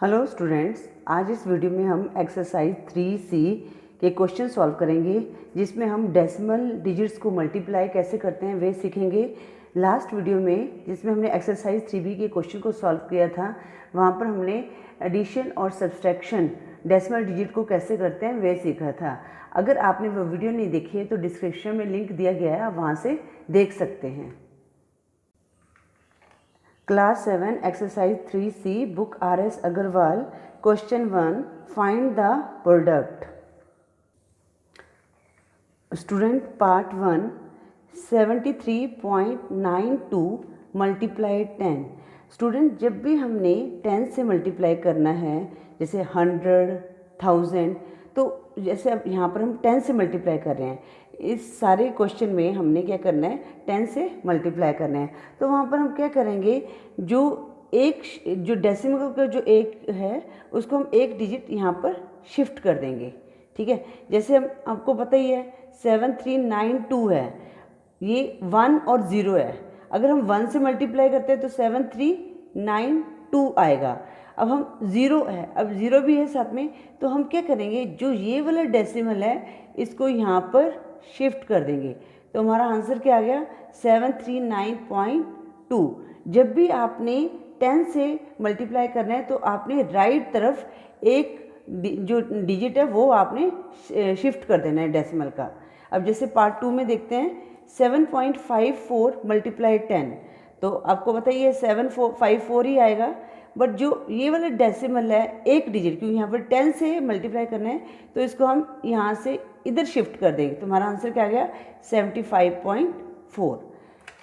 Hello students, आज इस video में हम एक्सरसाइज 3C के क्वेश्चन सॉल्व करेंगे, जिसमें हम डेसिमल डिजिट्स को मल्टीप्लाई कैसे करते हैं वे सीखेंगे। लास्ट वीडियो में जिसमें हमने एक्सरसाइज 3B के क्वेश्चन को सॉल्व किया था, वहाँ पर हमने एडिशन और सब्सट्रैक्शन डेसिमल डिजिट को कैसे करते हैं वे सीखा था। अगर आपने वो वीडियो नहीं देखी है तो डिस्क्रिप्शन में लिंक दिया गया है, आप वहाँ से देख सकते हैं। Class 7 exercise 3C book RS Agarwal question 1 find the product. Student part 1 73.92 multiply 10। Student जब भी हमने 10 से मल्टीप्लाई करना है, जैसे 100, 1000, तो जैसे अब यहाँ पर हम 10 से मल्टीप्लाई कर रहे हैं, इस सारे क्वेश्चन में हमने क्या करना है, 10 से मल्टीप्लाई करना है। तो वहाँ पर हम क्या करेंगे, जो डेसिमल का जो एक है उसको हम एक डिजिट यहाँ पर शिफ्ट कर देंगे। ठीक है, जैसे हम आपको पता ही है 7392 है, ये 1 और 0 है। अगर हम 1 से मल्टीप्लाई करते हैं तो 7392 आएगा। अब हम 0 है, अब 0 भी है साथ में, तो हम क्या करेंगे, जो ये वाला डेसिमल है इसको यहाँ पर शिफ्ट कर देंगे। तो हमारा आंसर क्या आ गया, 739.2। जब भी आपने 10 से मल्टीप्लाई करना है तो आपने राइट तरफ एक जो डिजिट है वो आपने शिफ्ट कर देना है डेसिमल का। अब जैसे पार्ट 2 में देखते हैं 7.54 मल्टीप्लाई 10, तो आपको बताइए 754 ही आएगा। बट जो ये वाला डेसिमल है एक डिजिट, क्योंकि यहाँ पर 10 से मल्टीप्लाई करना है तो इसको हम यहाँ से इधर शिफ्ट कर देंगे। तो हमारा आंसर क्या आ गया, 75.4।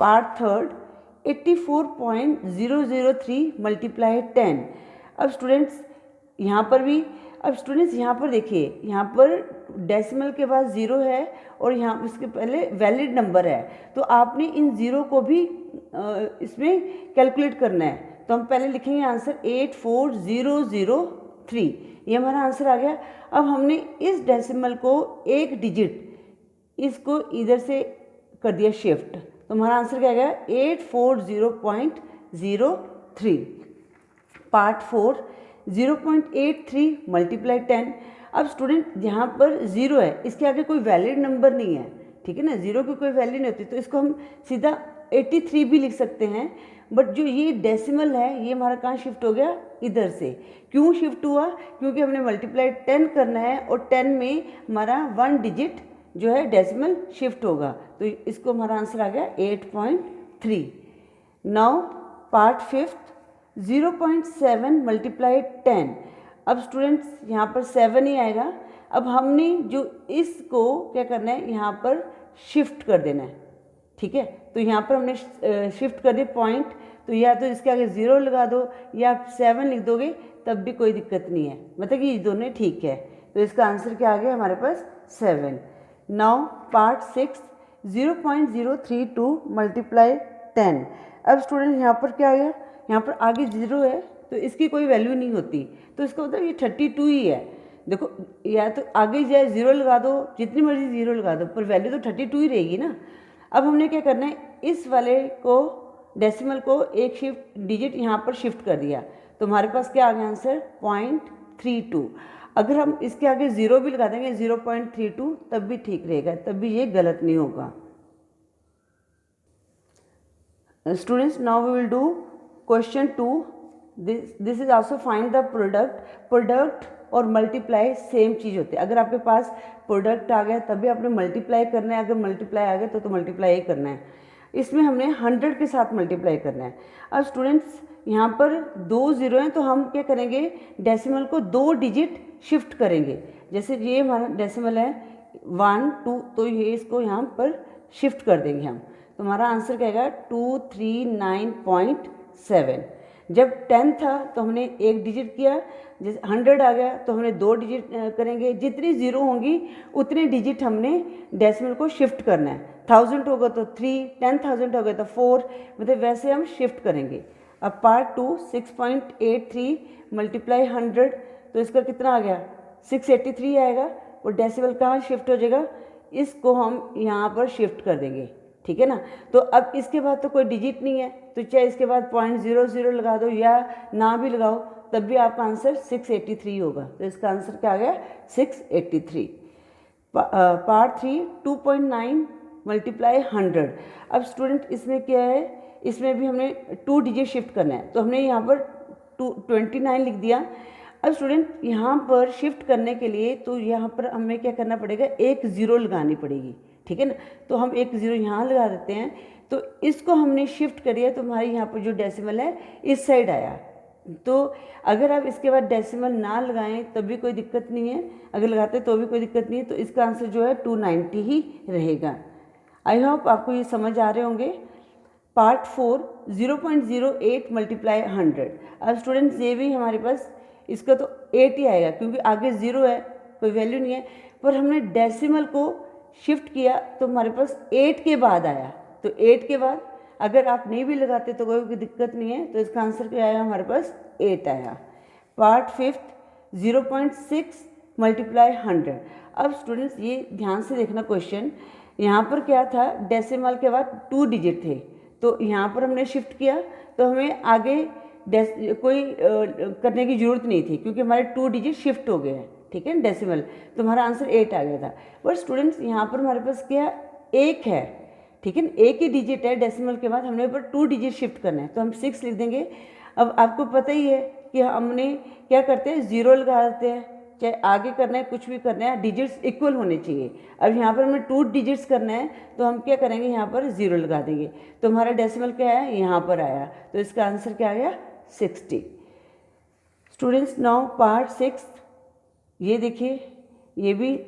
Part 3 84.003 multiply 10। अब स्टूडेंट्स यहाँ पर भी, अब स्टूडेंट्स यहाँ पर देखिए, यहाँ पर डेसिमल के बाद 0 है और यहाँ इसके पहले वैलिड नंबर है, तो आपने इन 0 को भी इसमें कैलकुलेट करना है। तो हम पहले लिखेंगे आंसर 84003, ये हमारा आंसर आ गया। अब हमने इस डेसिमल को एक डिजिट इसको इधर से कर दिया शिफ्ट, तो हमारा आंसर क्या आ गया, 840.03। Part 4 0.83 multiply 10। अब स्टूडेंट यहाँ पर 0 है, इसके आगे कोई वैलिड नंबर नहीं है, ठीक है ना, 0 की कोई वैल्यू नहीं होती, तो इसको हम सीधा 83 भी लिख सकते हैं। बट जो ये डेसिमल है ये हमारा कहाँ शिफ्ट हो गया, इधर से। क्यों शिफ्ट हुआ, क्योंकि हमने मल्टीप्लाई 10 करना है और 10 में हमारा 1 डिजिट जो है डेसिमल शिफ्ट होगा, तो इसको हमारा आंसर आ गया 8.3। Now part 5 0.7 multiply 10। अब स्टूडेंट्स यहाँ पर 7 ही आएगा। अब हमने जो इसको क्या करना है, यहाँ पर शिफ्ट कर देना है, ठीक है। तो यहाँ पर हमने शिफ्ट कर दिया पॉइंट, तो या तो इसके आगे 0 लगा दो या 7 लिख दोगे तब भी कोई दिक्कत नहीं है, मतलब कि ये दोनों ठीक है। तो इसका आंसर क्या आ गया हमारे पास, 7। Now part 6 0.032 multiply 10। अब स्टूडेंट यहाँ पर क्या आ गया, यहाँ पर आगे 0 है तो इसकी कोई वैल्यू नहीं होती, तो इसका मतलब ये 32 ही है। देखो, या तो आगे जाए 0 लगा दो, जितनी मर्जी 0 लगा दो, पर वैल्यू तो 32 ही रहेगी ना। अब हमने क्या करना है, इस वाले को डेसिमल को एक शिफ्ट डिजिट यहाँ पर शिफ्ट कर दिया, तो हमारे पास क्या आ गया आंसर, 0.32। अगर हम इसके आगे 0 भी लगा देंगे 0.32 तब भी ठीक रहेगा, तब भी ये गलत नहीं होगा। Students now we will do question 2। This is also find the product. Product और मल्टीप्लाई सेम चीज़ होती है। अगर आपके पास प्रोडक्ट आ गया तभी आपने मल्टीप्लाई करना है, अगर मल्टीप्लाई आ गया तो मल्टीप्लाई ही करना है। इसमें हमने 100 के साथ मल्टीप्लाई करना है। अब स्टूडेंट्स यहाँ पर 2 0 हैं, तो हम क्या करेंगे, डेसिमल को 2 डिजिट शिफ्ट करेंगे। जैसे ये हमारा डेसिमल है 1 2, तो ये इसको यहाँ पर शिफ्ट कर देंगे हम, तो हमारा आंसर क्या आएगा, 239.7। जब 10 था तो हमने एक डिजिट किया, जैसे 100 आ गया तो हमने 2 डिजिट करेंगे, जितनी 0 होंगी उतने डिजिट हमने डेसिमल को शिफ्ट करना है। 1000 होगा तो 3, 10,000 हो गया तो 4, मतलब वैसे हम शिफ्ट करेंगे। अब पार्ट 2 6.83 मल्टीप्लाई 100, तो इसका कितना आ गया, 683 आएगा, और डेसिमल कहाँ शिफ्ट हो जाएगा, इसको हम यहाँ पर शिफ्ट कर देंगे, ठीक है ना। तो अब इसके बाद तो कोई डिजिट नहीं है, तो चाहे इसके बाद 0.00 लगा दो या ना भी लगाओ, तब भी आपका आंसर 683 होगा। तो इसका आंसर क्या आ गया 683। Part 3 2.9 multiply 100। अब स्टूडेंट इसमें क्या है, इसमें भी हमने 2 डिजिट शिफ्ट करना है, तो हमने यहाँ पर 29 लिख दिया। अब स्टूडेंट यहाँ पर शिफ्ट करने के लिए तो यहाँ पर हमें क्या करना पड़ेगा, एक ज़ीरो लगानी पड़ेगी, ठीक है ना। तो हम एक ज़ीरो यहाँ लगा देते हैं, तो इसको हमने शिफ्ट करिए तो हमारे यहाँ पर जो डेसिमल है इस साइड आया। तो अगर आप इसके बाद डेसिमल ना लगाएं तब भी कोई दिक्कत नहीं है, अगर लगाते तो भी कोई दिक्कत नहीं है। तो इसका आंसर जो है 290 ही रहेगा। आई होप आपको ये समझ आ रहे होंगे। Part 4 0.08 multiply 100। अब स्टूडेंट्स ये भी हमारे पास इसका तो 8 ही आएगा क्योंकि आगे 0 है, कोई वैल्यू नहीं है, पर हमने डेसिमल को शिफ्ट किया तो हमारे पास 8 के बाद आया। तो 8 के बाद अगर आप नहीं भी लगाते तो कोई दिक्कत नहीं है। तो इसका आंसर क्या आया हमारे पास 8 आया। Part 5 0.6 multiply 100। अब स्टूडेंट्स ये ध्यान से देखना क्वेश्चन, यहाँ पर क्या था, डेसिमल के बाद 2 डिजिट थे, तो यहाँ पर हमने शिफ्ट किया तो हमें आगे कोई करने की ज़रूरत नहीं थी क्योंकि हमारे 2 डिजिट शिफ्ट हो गए हैं, ठीक है, डेसिमल। तो हमारा आंसर 8 आ गया था। बट स्टूडेंट्स यहाँ पर हमारे पास क्या एक है, ठीक है, एक ही डिजिट है डेसिमल के बाद, हमने पर 2 डिजिट शिफ्ट करना है तो हम 6 लिख देंगे। अब आपको पता ही है कि हमने क्या करते हैं, ज़ीरो लगा देते हैं, चाहे आगे करना है कुछ भी करना है, डिजिट्स इक्वल होने चाहिए। अब यहाँ पर हमें 2 डिजिट्स करना है तो हम क्या करेंगे, यहाँ पर ज़ीरो लगा देंगे। तो हमारा डेसिमल क्या है, यहाँ पर आया, तो इसका आंसर क्या आ गया 60। स्टूडेंट्स नाउ पार्ट 6, ये देखिए ये भी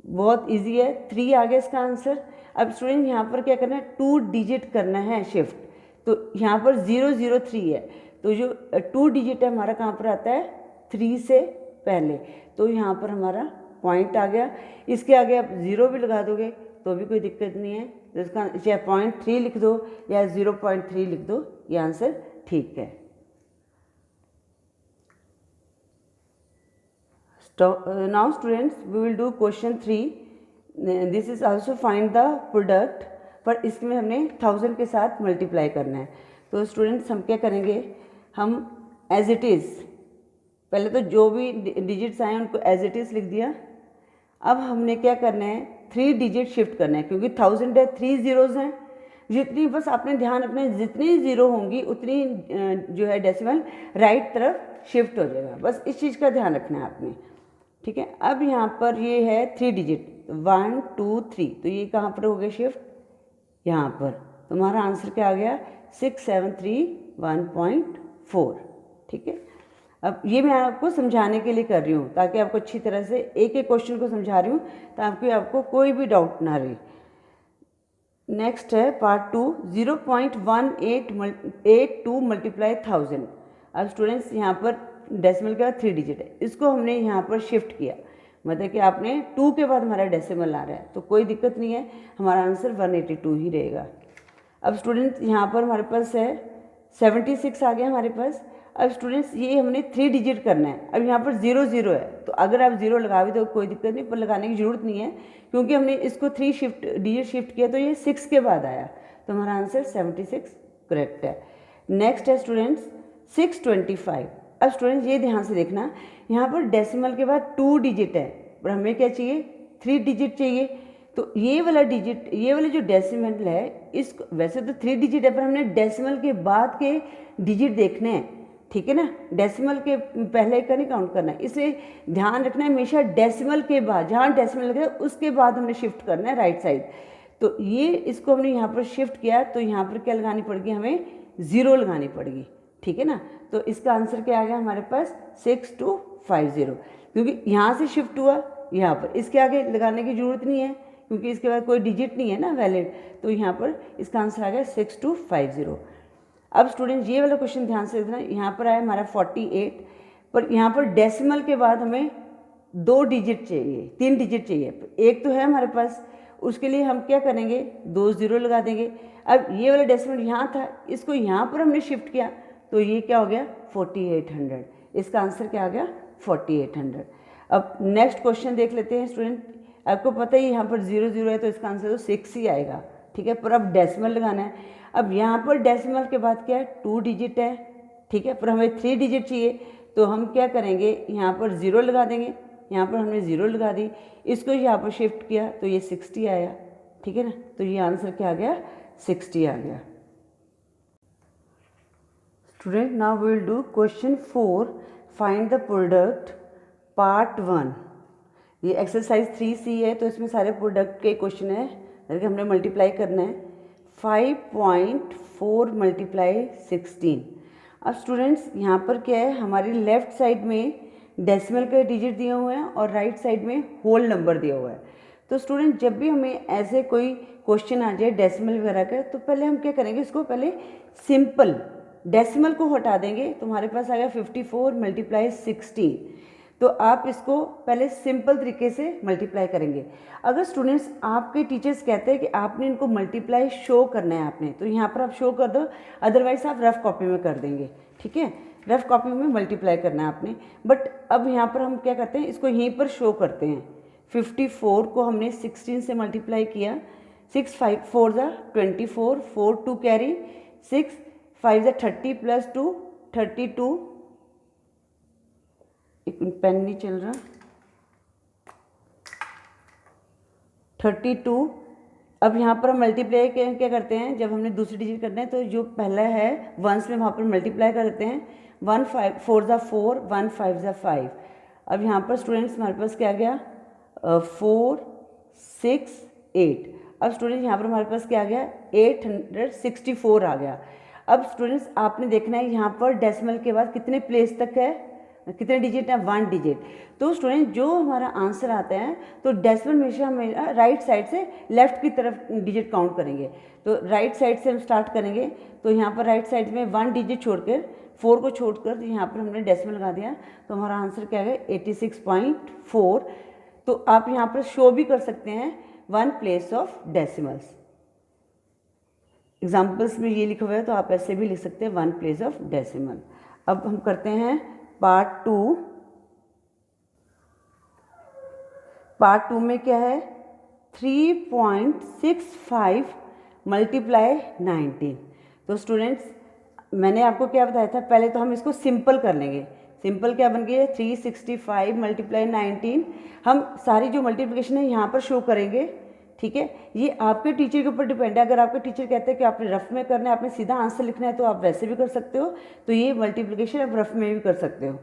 बहुत इजी है, 3 आ गया इसका आंसर। अब स्टूडेंट यहाँ पर क्या करना है, 2 डिजिट करना है शिफ्ट, तो यहाँ पर 003 है, तो जो 2 डिजिट है हमारा कहाँ पर आता है, 3 से पहले, तो यहाँ पर हमारा पॉइंट आ गया। इसके आगे आप 0 भी लगा दोगे तो भी कोई दिक्कत नहीं है, तो इसका चाहे 0.3 लिख दो या 0.3 लिख दो, ये आंसर ठीक है। Now students we will do question 3. This is also find the product, पर इसमें हमने 1000 के साथ मल्टीप्लाई करना है। तो स्टूडेंट्स हम क्या करेंगे, हम एज इट इज़ पहले तो जो भी डिजिट्स आए उनको एज इट इज़ लिख दिया। अब हमने क्या करना है, 3 डिजिट शिफ्ट करना है क्योंकि 1000 है, 3 ज़ीरोज़ हैं, जितनी बस आपने ध्यान रखना है, जितनी ज़ीरो होंगी उतनी जो है डेसिमल राइट तरफ शिफ्ट हो जाएगा, बस इस चीज़ का ध्यान रखना है आपने, ठीक है। अब यहाँ पर ये है 3 डिजिट 1 2 3, तो ये कहाँ पर हो गया शिफ्ट, यहाँ पर। तो हमारा आंसर क्या आ गया 6731.4, ठीक है। अब ये मैं आपको समझाने के लिए कर रही हूँ ताकि आपको अच्छी तरह से एक एक क्वेश्चन को समझा रही हूँ ताकि आपको कोई भी डाउट ना रहे। नेक्स्ट है पार्ट 2 0.1882 मल्टीप्लाई 1000। अब स्टूडेंट्स यहाँ पर डेसिमल का 3 डिजिट है, इसको हमने यहाँ पर शिफ्ट किया, मतलब कि आपने 2 के बाद हमारा डेसिमल आ रहा है तो कोई दिक्कत नहीं है, हमारा आंसर 182 ही रहेगा। अब स्टूडेंट्स यहाँ पर हमारे पास है 76 आ गया हमारे पास। अब स्टूडेंट्स ये हमने 3 डिजिट करना है, अब यहाँ पर 0 0 है, तो अगर आप 0 लगा भी तो कोई दिक्कत नहीं, पर लगाने की ज़रूरत नहीं है क्योंकि हमने इसको 3 डिजिट शिफ्ट किया तो ये 6 के बाद आया, तो हमारा आंसर 76 करेक्ट है। नेक्स्ट है स्टूडेंट्स 625। अब स्टूडेंट्स ये ध्यान से देखना, यहाँ पर डेसिमल के बाद 2 डिजिट है पर हमें क्या चाहिए, 3 डिजिट चाहिए। तो ये वाला डिजिट, ये वाला जो डेसिमल है, इस वैसे तो 3 डिजिट है पर हमने डेसिमल के बाद के डिजिट देखने हैं, ठीक है ना, डेसिमल के पहले का नहीं काउंट करना है, इसलिए ध्यान रखना है हमेशा डेसिमल के बाद, जहाँ डेसिमल लगे उसके बाद हमने शिफ्ट करना है राइट साइड। तो ये इसको हमने यहाँ पर शिफ्ट किया तो यहाँ पर क्या लगानी पड़ेगी, हमें 0 लगानी पड़ेगी, ठीक है ना। तो इसका आंसर क्या आ गया हमारे पास 6250, क्योंकि यहाँ से शिफ्ट हुआ यहाँ पर, इसके आगे लगाने की ज़रूरत नहीं है क्योंकि इसके बाद कोई डिजिट नहीं है ना वैलिड, तो यहाँ पर इसका आंसर आ गया 6250। अब स्टूडेंट्स ये वाला क्वेश्चन ध्यान से देखना, यहाँ पर आया हमारा 48, पर यहाँ पर डेसिमल के बाद हमें 2 डिजिट चाहिए, 3 डिजिट चाहिए, एक तो है हमारे पास, उसके लिए हम क्या करेंगे, 2 0 लगा देंगे। अब ये वाला डेसिमल यहाँ था, इसको यहाँ पर हमने शिफ्ट किया तो ये क्या हो गया 4800, इसका आंसर क्या आ गया 4800। अब नेक्स्ट क्वेश्चन देख लेते हैं स्टूडेंट, आपको पता ही यहाँ पर 0 0 है तो इसका आंसर तो 6 ही आएगा, ठीक है, पर अब डेसिमल लगाना है। अब यहाँ पर डेसिमल के बाद क्या है, 2 डिजिट है, ठीक है, पर हमें 3 डिजिट चाहिए, तो हम क्या करेंगे, यहाँ पर 0 लगा देंगे, यहाँ पर हमने 0 लगा दी, इसको यहाँ पर शिफ्ट किया तो ये 60 आया, ठीक है ना। तो ये आंसर क्या आ गया, 60 आ गया। Student now we will do question 4, find the product part 1। ये एक्सरसाइज 3C है, तो इसमें सारे प्रोडक्ट के क्वेश्चन है, जैसे हमने मल्टीप्लाई करना है। 5.4 मल्टीप्लाई 16। अब स्टूडेंट्स यहाँ पर क्या है, हमारी लेफ्ट साइड में डेसिमल के डिजिट दिए हुए हैं और राइट साइड में होल नंबर दिया हुआ है। तो स्टूडेंट जब भी हमें ऐसे कोई क्वेश्चन आ जाए डेसिमल वगैरह का, तो पहले हम क्या करेंगे, इसको पहले सिंपल डेसिमल को हटा देंगे, तो हमारे पास आ गया 54 मल्टीप्लाई 16। तो आप इसको पहले सिंपल तरीके से मल्टीप्लाई करेंगे। अगर स्टूडेंट्स आपके टीचर्स कहते हैं कि आपने इनको मल्टीप्लाई शो करना है आपने, तो यहाँ पर आप शो कर दो, अदरवाइज आप रफ कॉपी में कर देंगे, ठीक है। रफ कॉपी में मल्टीप्लाई करना है आपने। बट अब यहाँ पर हम क्या करते हैं, इसको यहीं पर शो करते हैं। 54 को हमने 16 से मल्टीप्लाई किया, 6 5 4 ज़ा 24, 4 2 कैरी, 6 5 ज़ा 30 प्लस 2 32। एक पेन नहीं चल रहा, 32। अब यहाँ पर हम मल्टीप्लाई क्या करते हैं, जब हमने दूसरी डिजिट करना है तो जो पहला है वंस में वहाँ पर मल्टीप्लाई कर देते हैं। 1 5 4 ज़ा 4, 1 5 ज़ा 5। अब यहाँ पर स्टूडेंट्स हमारे पास क्या आ गया, 4 6 8। अब स्टूडेंट्स यहाँ पर हमारे पास क्या आ गया, 864 आ गया। अब स्टूडेंट्स आपने देखना है यहाँ पर डेसिमल के बाद कितने प्लेस तक है, कितने डिजिट है, 1 डिजिट। तो स्टूडेंट जो हमारा आंसर आता है, तो डेसिमल हमेशा हमें राइट साइड से लेफ्ट की तरफ डिजिट काउंट करेंगे। तो राइट साइड से हम स्टार्ट करेंगे, तो यहाँ पर राइट साइड में 1 डिजिट छोड़कर 4 को छोड़कर यहाँ पर हमने डेसिमल लगा दिया, तो हमारा आंसर क्या है 86.4। तो आप यहाँ पर शो भी कर सकते हैं 1 प्लेस ऑफ डेसिमल्स। एग्जाम्पल्स में ये लिखा हुआ है, तो आप ऐसे भी लिख सकते हैं 1 प्लेस ऑफ डेसिमल। अब हम करते हैं पार्ट 2। पार्ट 2 में क्या है, 3.65 मल्टीप्लाई 19। तो स्टूडेंट्स मैंने आपको क्या बताया था, पहले तो हम इसको सिंपल कर लेंगे। सिंपल क्या बन गई है, 365 मल्टीप्लाई 19। हम सारी जो मल्टीप्लिकेशन है यहाँ पर शो करेंगे, ठीक है। ये आपके टीचर के ऊपर डिपेंड है। अगर आपके टीचर कहते हैं कि आपने रफ में करना है, आपने सीधा आंसर लिखना है, तो आप वैसे भी कर सकते हो। तो ये मल्टीप्लिकेशन आप रफ में भी कर सकते हो,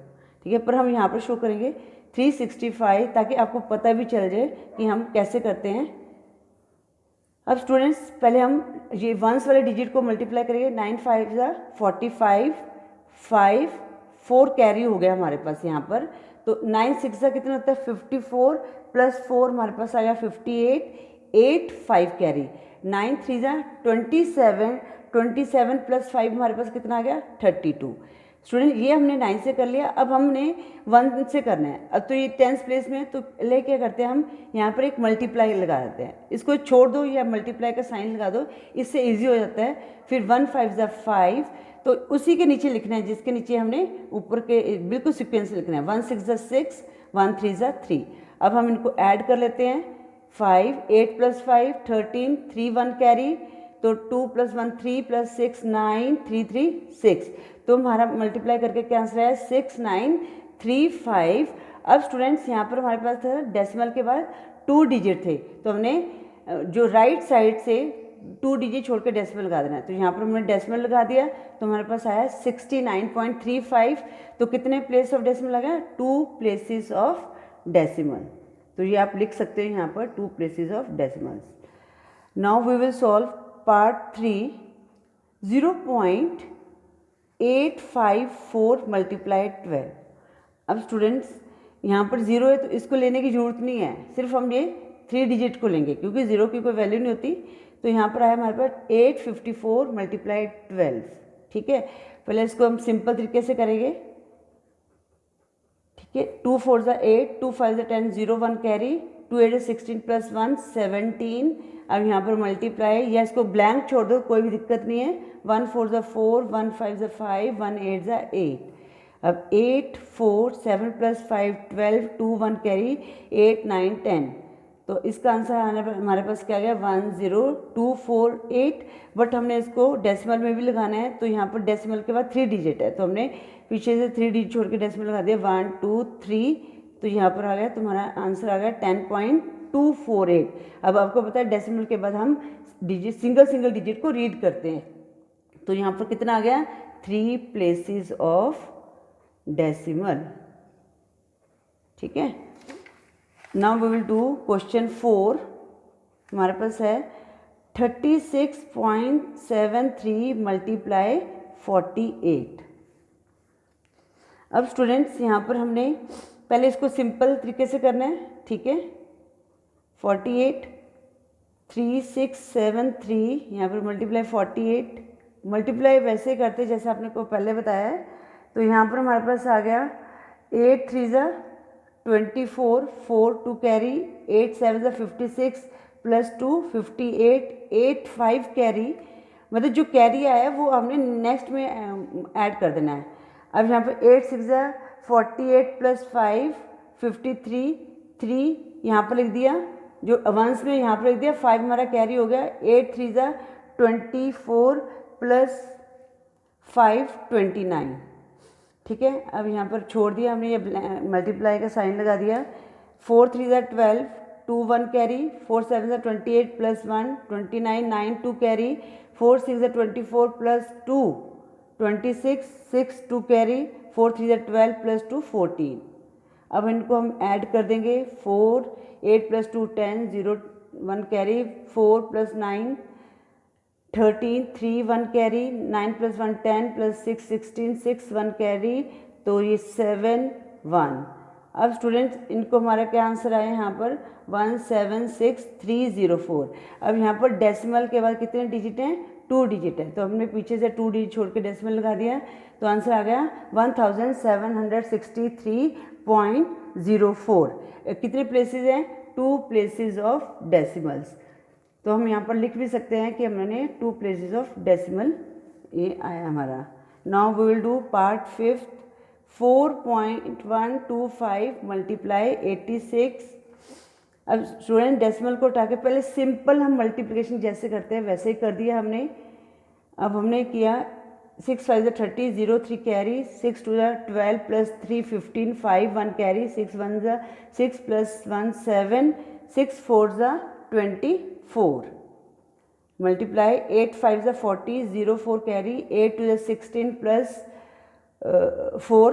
ठीक है। पर हम यहाँ पर शो करेंगे 365, ताकि आपको पता भी चल जाए कि हम कैसे करते हैं। अब स्टूडेंट्स पहले हम ये वंस वाले डिजिट को मल्टीप्लाई करेंगे। 9 5 ज़ा 45, 5 4 कैरी हो गया हमारे पास यहाँ पर। तो 9 6 ज़ा कितना होता है, 54 प्लस 4 हमारे पास आया 58, 8 5 कैरी। 9 3 ज़ा 27, 27 प्लस 5 हमारे पास कितना आ गया, 32। स्टूडेंट ये हमने 9 से कर लिया, अब हमने 1 से करना है। अब तो ये 10th प्लेस में, तो ले क्या करते हैं हम यहाँ पर एक मल्टीप्लाई लगा देते हैं। इसको छोड़ दो या मल्टीप्लाई का साइन लगा दो, इससे इजी हो जाता है। फिर 1 5 ज़ा 5, तो उसी के नीचे लिखना है जिसके नीचे हमने ऊपर के बिल्कुल सीक्वेंस लिखना है। 1 6 ज़ा 6, 1 3 ज़ा 3। अब हम इनको ऐड कर लेते हैं। 5 8 प्लस 5 13, 3 1 कैरी, तो 2 प्लस 1 3 प्लस 6 9 3 3 6। तो हमारा मल्टीप्लाई करके क्या आंसर है, 6935। अब स्टूडेंट्स यहाँ पर हमारे पास था डेसिमल के बाद 2 डिजिट थे, तो हमने जो राइट साइड से 2 डिजिट छोड़ के डेसिमल लगा देना है। तो यहाँ पर हमने डेसिमल लगा दिया, तो हमारे पास आया 69.35। तो कितने प्लेस ऑफ डेसिमल लगा, 2 प्लेसेस ऑफ डेसिमल। तो ये आप लिख सकते हैं यहाँ पर 2 places of decimals. Now we will solve part 3। 0.854 multiply 12। अब स्टूडेंट्स यहाँ पर 0 है, तो इसको लेने की ज़रूरत नहीं है, सिर्फ हम ये 3 डिजिट को लेंगे, क्योंकि 0 की कोई वैल्यू नहीं होती। तो यहाँ पर आया हमारे पास 854 मल्टीप्लाई 12, ठीक है। पहले इसको हम सिंपल तरीके से करेंगे, ठीक है। 2 4 ज़ा 8, 2 5 ज़ा 10, 0 1 कैरी, 2 8 16 प्लस 1 17। अब यहाँ पर मल्टीप्लाई, या इसको ब्लैंक छोड़ दो, कोई भी दिक्कत नहीं है। 1 4 ज़ा 4, 1 5 ज़ा 5, 1 8 ज़ा 8। अब 8 4 7 प्लस 5 12, 2 1 कैरी, 8 9 10। तो इसका आंसर आने पर हमारे पास क्या गया 10248, बट हमने इसको डेसिमल में भी लगाना है, तो यहाँ पर डेसिमल के बाद 3 डिजिट है, तो हमने पीछे से 3 डिजिट छोड़ के डेसिमल लगा दिया 1 2 3, तो यहाँ पर आ गया तुम्हारा आंसर आ गया 10.248। अब आपको पता है डेसिमल के बाद हम डिजिट सिंगल डिजिट को रीड करते हैं, तो यहाँ पर कितना आ गया 3 प्लेसेस ऑफ डेसिमल। ठीक है, now we will do question 4। हमारे पास है 36.73 मल्टीप्लाई 48। अब स्टूडेंट्स यहाँ पर हमने पहले इसको सिंपल तरीके से करना है। ठीक है, 48 3673 यहाँ पर मल्टीप्लाई 48, मल्टीप्लाई वैसे करते जैसे आपने को पहले बताया है। तो यहाँ पर हमारे पास आ गया 8 3 24, 4 2 कैरी, 8 7 56 प्लस 2 58, 8 5 कैरी, मतलब जो कैरी आया है वो हमने नेक्स्ट में ऐड कर देना है। अब यहाँ पर 8 6 48 प्लस 5 53, 3 यहाँ पर लिख दिया, जो वंस में यहाँ पर लिख दिया, 5 हमारा कैरी हो गया, 8 3 24 प्लस 5 29। ठीक है, अब यहाँ पर छोड़ दिया हमने, ये मल्टीप्लाई का साइन लगा दिया, 4 3 12, 2 1 carry, 4 7 28 plus 1 29, 9 2 carry, 4 6 24 plus 2 26, 6 2 carry, 4 3 12 plus 2 14। अब इनको हम ऐड कर देंगे, 4 8 plus 2 10, 0 1 carry, 4 plus 9 13, 3 1 carry, 9 plus 1 10 plus 6 16, 6 1 carry, तो ये 7 1। अब स्टूडेंट्स इनको हमारा क्या आंसर आया यहाँ पर 176304। अब यहाँ पर डेसिमल के बाद कितने डिजिट हैं, 2 डिजिट है, तो हमने पीछे से 2 डिजिट छोड़ के डेसिमल लगा दिया, तो आंसर आ गया 1763.04। कितने प्लेसेस हैं, 2 प्लेसेस ऑफ डेसिमल्स। तो हम यहाँ पर लिख भी सकते हैं कि हमने 2 प्लेसेस ऑफ डेसिमल ये आया हमारा। Now we will do part 5, 4.125 multiply 86। अब स्टूडेंट डेसिमल को उठा के पहले सिंपल हम मल्टीप्लिकेशन जैसे करते हैं वैसे ही कर दिया हमने। अब हमने किया 6 5 30, 0 3 carry, 6 2 12 plus 3 15, 5 1 carry, 6 1 6 plus 1 7, 6 4 24 multiply 8 5 40, 0 4 carry, 8 2 16 plus 4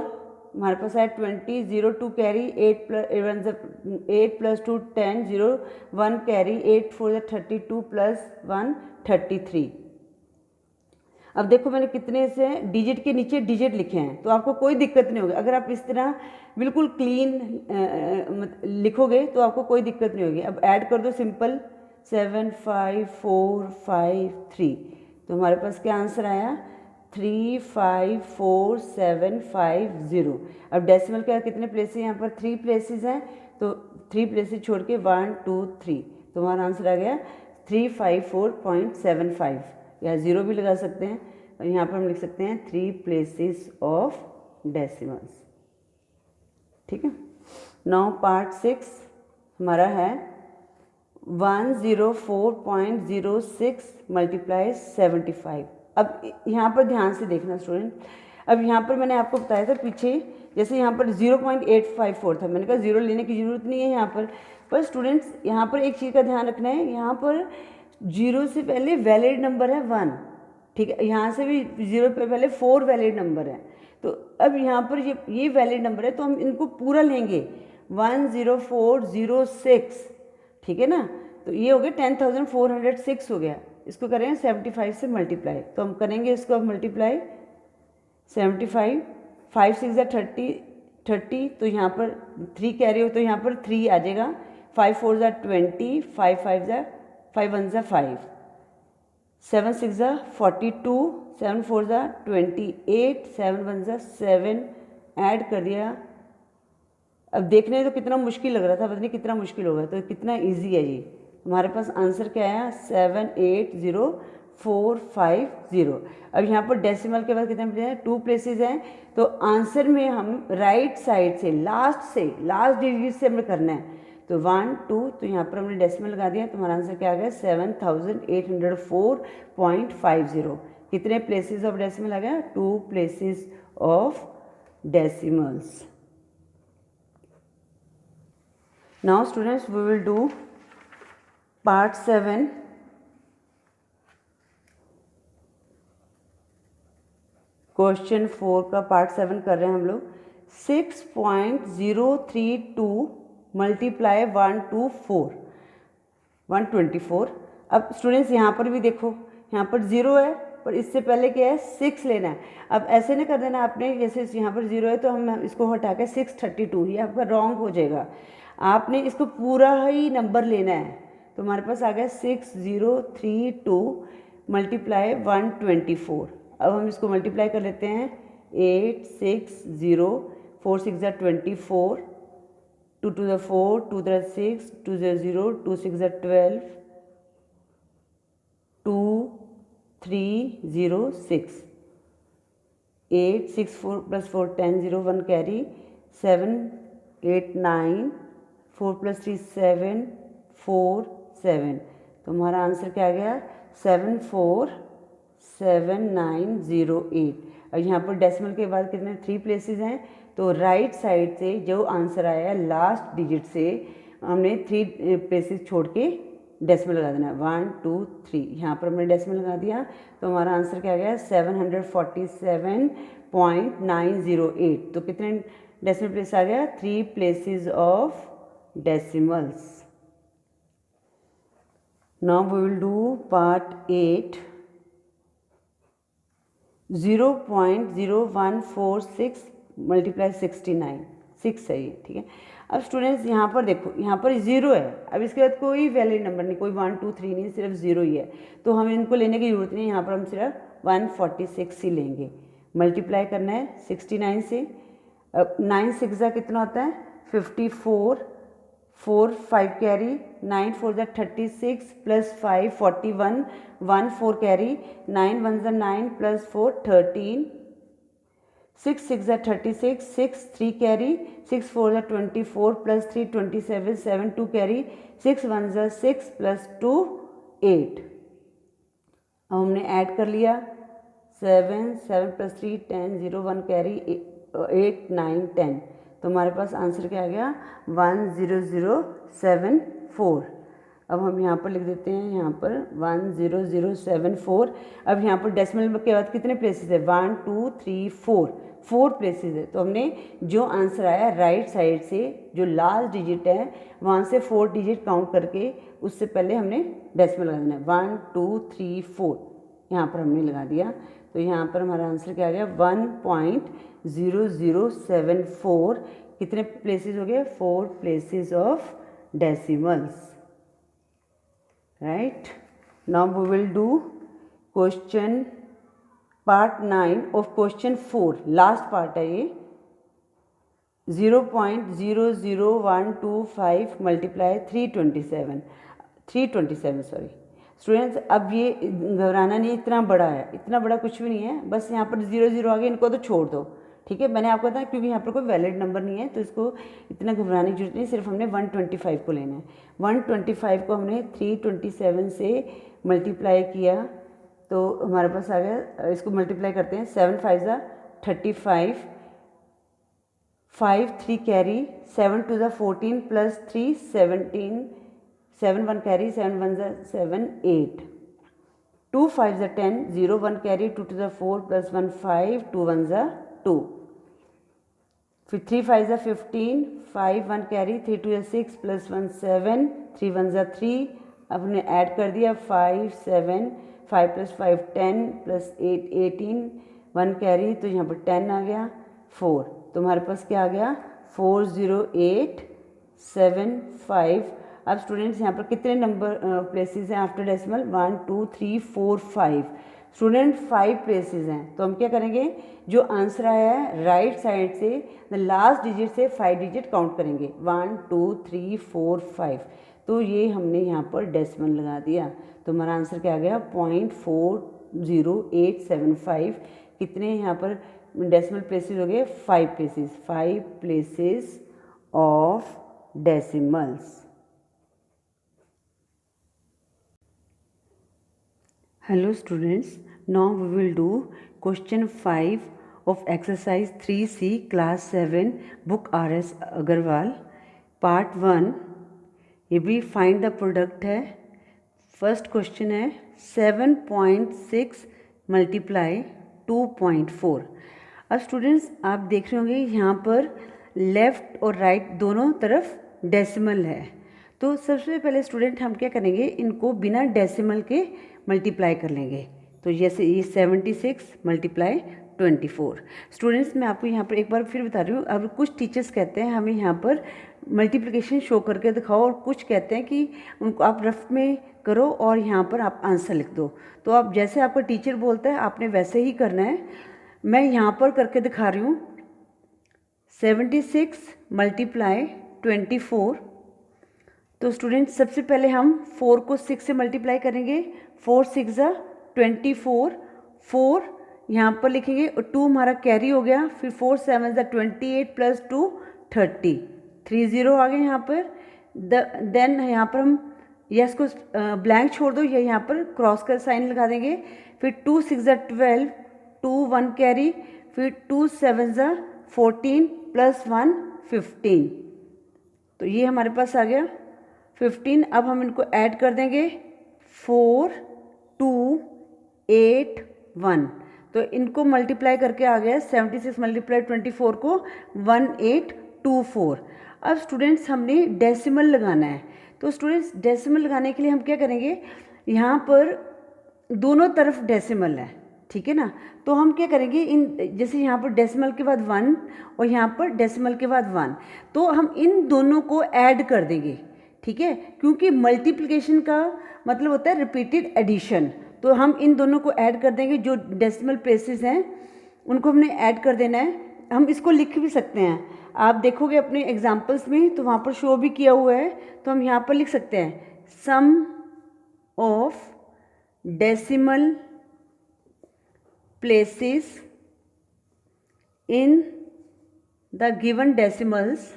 हमारे पास है 20, 0 2 कैरी, 8 प्लस 2 10, 0 1 कैरी, 8 4 32 प्लस 1 33। अब देखो मैंने कितने से डिजिट के नीचे डिजिट लिखे हैं, तो आपको कोई दिक्कत नहीं होगी। अगर आप इस तरह बिल्कुल क्लीन लिखोगे तो आपको कोई दिक्कत नहीं होगी। अब ऐड कर दो सिंपल 7 5 4 5 3, तो हमारे पास क्या आंसर आया 354,750। अब डेसिमल का कितने प्लेसेस यहाँ पर 3 प्लेसेस हैं, तो 3 प्लेसेस छोड़ के 1 2 3, तो हमारा आंसर आ गया 354.75। या 0 भी लगा सकते हैं, और यहाँ पर हम लिख सकते हैं 3 प्लेसेस ऑफ डेसिमल्स। ठीक है, नाउ पार्ट 6 हमारा है 104.06 मल्टीप्लाई 75। अब यहाँ पर ध्यान से देखना स्टूडेंट, अब यहाँ पर मैंने आपको बताया था पीछे, जैसे यहाँ पर 0.854 था, मैंने कहा 0 लेने की ज़रूरत नहीं है यहाँ पर स्टूडेंट्स यहाँ पर एक चीज़ का ध्यान रखना है, यहाँ पर 0 से पहले वैलिड नंबर है 1। ठीक है, यहाँ से भी 0 पे पहले 4 वैलिड नंबर है, तो अब यहाँ पर ये वैलिड नंबर है, तो हम इनको पूरा लेंगे 10406। ठीक है ना, तो ये हो गया 10,406 हो गया। इसको करें 75 से मल्टीप्लाई, तो हम करेंगे इसको अब मल्टीप्लाई 75, 5 6 30, तो यहाँ पर 3 कैरी हो तो यहाँ पर 3 आ जाएगा, 5 4 20, 5 1 5, 7 6 42, 7 4 28, 7 1 7, ऐड कर दिया। अब देखने तो कितना मुश्किल लग रहा था, पता नहीं कितना मुश्किल होगा, तो कितना इजी है ये। हमारे पास आंसर क्या आया 780,450। अब यहाँ पर डेसिमल के बाद कितने प्लेसेस हैं, 2 प्लेसेस हैं, तो आंसर में हम राइट साइड से लास्ट डिजिट से हमें करना है, तो 1 2, तो यहाँ पर हमने डेसिमल लगा दिया, तो हमारा आंसर क्या आ गया 7804.50। कितने प्लेसेस ऑफ डेसिमल आ गया, 2 places of decimals. Now students we will do part 7। Question 4 का पार्ट 7 कर रहे हैं हम लोग। 6.032 मल्टीप्लाई 124। अब स्टूडेंट्स यहाँ पर भी देखो, यहाँ पर 0 है, पर इससे पहले क्या है 6 लेना है। अब ऐसे नहीं कर देना आपने, जैसे यहाँ पर 0 है तो हम इसको हटा के 632, ये आपका रॉन्ग हो जाएगा। आपने इसको पूरा ही नंबर लेना है। तो हमारे पास आ गया 6032 मल्टीप्लाई 124। अब हम इसको मल्टीप्लाई कर लेते हैं। 8 6 0 4 6 24, 2 to the 4, 2 to the 6, 2 0 0, 2 6 12, 2 3 0 6, 8 6 4 plus 4 10 0 1 carry, 7 8 9, 4 plus 3 7 4 7। तो हमारा आंसर क्या आ गया 747908। और यहाँ पर डेसिमल के बाद कितने 3 प्लेसेस हैं, तो राइट साइड से जो आंसर आया लास्ट डिजिट से हमने 3 प्लेसेस छोड़ के डेसिमल लगा देना है। 1 2 3, यहाँ पर हमने डेसिमल लगा दिया, तो हमारा आंसर क्या आ गया 747.908। तो कितने डेसिमल प्लेस आ गया 3 places of decimals. Now we will do part 8। 0.0146 multiply 69, 6 है ये, ठीक है। अब स्टूडेंट्स यहाँ पर देखो, यहाँ पर 0 है, अब इसके बाद कोई वैलिड नंबर नहीं, कोई 1 2 3 नहीं, सिर्फ 0 ही है। तो हमें इनको लेने की ज़रूरत नहीं, यहाँ पर हम सिर्फ 146 ही लेंगे। मल्टीप्लाई करना है 69 से। अब 9 6 कितना होता है 54, 4 5 carry, 9 4 36 plus 5 41, 1 4 carry, 9 1 9 plus 4 13, 6 6 36, 6 3 carry, 6 4 24 plus 3 27, 7 2 carry, 6 1 6 plus 2 8। अब हमने ऐड कर लिया 7 7 प्लस 3 10 0 1 कैरी 8 9 10। तो हमारे पास आंसर क्या आ गया 10074। अब हम यहाँ पर लिख देते हैं, यहाँ पर 10074। अब यहाँ पर डेसिमल के बाद कितने प्लेसेस है 1 2 3 4 प्लेसेस है। तो हमने जो आंसर आया राइट साइड से जो लास्ट डिजिट है वहाँ से 4 डिजिट काउंट करके उससे पहले हमने डेसिमल लगा देना है। 1 2 3 4 यहाँ पर हमने लगा दिया। तो यहाँ पर हमारा आंसर क्या आ गया 1.0074। कितने प्लेसेस हो गए 4 places of decimals, right. Now we will do question part 9 of question 4, last part है ये। 0.00125 मल्टीप्लाई 327 सॉरी स्टूडेंट्स। अब ये घबराना नहीं, इतना बड़ा है, इतना बड़ा कुछ भी नहीं है, बस यहाँ पर 0 0 आ गया, इनको तो छोड़ दो, ठीक है। मैंने आपको बताया क्योंकि यहाँ पर कोई वैलिड नंबर नहीं है तो इसको इतना घबराने की जरूरत नहीं, सिर्फ हमने 125 को लेना है। 125 को हमने 327 से मल्टीप्लाई किया तो हमारे पास आ गया, इसको मल्टीप्लाई करते हैं 7 5 35, 5 3 carry, 7 2 14 plus 3 17, 7 1 carry, 7 1 7 8, 2 5 10, 0 1 carry, 2 2 4 plus 1 5, 2 1 2, फिर 3 5 15, 5 1 कैरी, 3 2 6 प्लस 1 7, 3 1 3। अब हमने ऐड कर दिया 5 7, 5 प्लस 5 10 प्लस 8 18, 1 कैरी, तो यहाँ पर 10 आ गया 4। तो हमारे पास क्या आ गया 40875। अब स्टूडेंट्स यहाँ पर कितने नंबर प्लेसेस हैं आफ्टर डेसिमल 1 2 3 4 5। स्टूडेंट 5 प्लेसेस हैं, तो हम क्या करेंगे जो आंसर आया है राइट साइड से लास्ट डिजिट से 5 डिजिट काउंट करेंगे 1 2 3 4 5। तो ये हमने यहाँ पर डेसिमल लगा दिया, तो हमारा आंसर क्या आ गया 0.40875। कितने यहाँ पर डेसिमल प्लेसेस हो गए 5 places, 5 places of decimals. Hello students, now we will do question 5 of exercise 3C class 7 book RS Agarwal part 1. ये भी find the product है. फर्स्ट क्वेश्चन है 7.6 मल्टीप्लाई 2.4. अब स्टूडेंट्स आप देख रहे होंगे यहाँ पर लेफ़्ट और राइट दोनों तरफ डेसिमल है. तो सबसे पहले स्टूडेंट हम क्या करेंगे, इनको बिना डेसिमल के मल्टीप्लाई कर लेंगे. तो जैसे ये 76 मल्टीप्लाई 24. स्टूडेंट्स मैं आपको यहाँ पर एक बार फिर बता रही हूँ. अब कुछ टीचर्स कहते हैं हमें यहाँ पर मल्टीप्लिकेशन शो करके दिखाओ, और कुछ कहते हैं कि उनको आप रफ में करो और यहाँ पर आप आंसर लिख दो. तो आप जैसे आपका टीचर बोलता है आपने वैसे ही करना है. मैं यहाँ पर करके दिखा रही हूँ. 76 मल्टीप्लाई 24. तो स्टूडेंट सबसे पहले हम 4 को 6 से मल्टीप्लाई करेंगे. 4 6 ज़ा 24. 4 यहाँ पर लिखेंगे और 2 हमारा कैरी हो गया. फिर 4 7 ज़ा 28 प्लस 2 30. 30 आ गए यहाँ पर. देन यहाँ पर हम यस को ब्लैंक छोड़ दो, या यहाँ पर क्रॉस का साइन लगा देंगे. फिर 2 6 ज़ा 12, 2 1 कैरी. फिर 2 7 ज़ा 14 प्लस 1 15. तो ये हमारे पास आ गया 15. अब हम इनको ऐड कर देंगे 4 2 8 1. तो इनको मल्टीप्लाई करके आ गया 76 मल्टीप्लाई 24 को 1824. अब स्टूडेंट्स हमने डेसिमल लगाना है. तो स्टूडेंट्स डेसिमल लगाने के लिए हम क्या करेंगे, यहाँ पर दोनों तरफ डेसिमल है, ठीक है ना. तो हम क्या करेंगे, इन जैसे यहाँ पर डेसिमल के बाद 1 और यहाँ पर डेसिमल के बाद 1, तो हम इन दोनों को ऐड कर देंगे, ठीक है. क्योंकि मल्टीप्लिकेशन का मतलब होता है रिपीटेड एडिशन. तो हम इन दोनों को ऐड कर देंगे. जो डेसिमल प्लेसेस हैं उनको हमने ऐड कर देना है. हम इसको लिख भी सकते हैं, आप देखोगे अपने एग्जाम्पल्स में तो वहाँ पर शो भी किया हुआ है. तो हम यहाँ पर लिख सकते हैं sum of decimal places in the given decimals.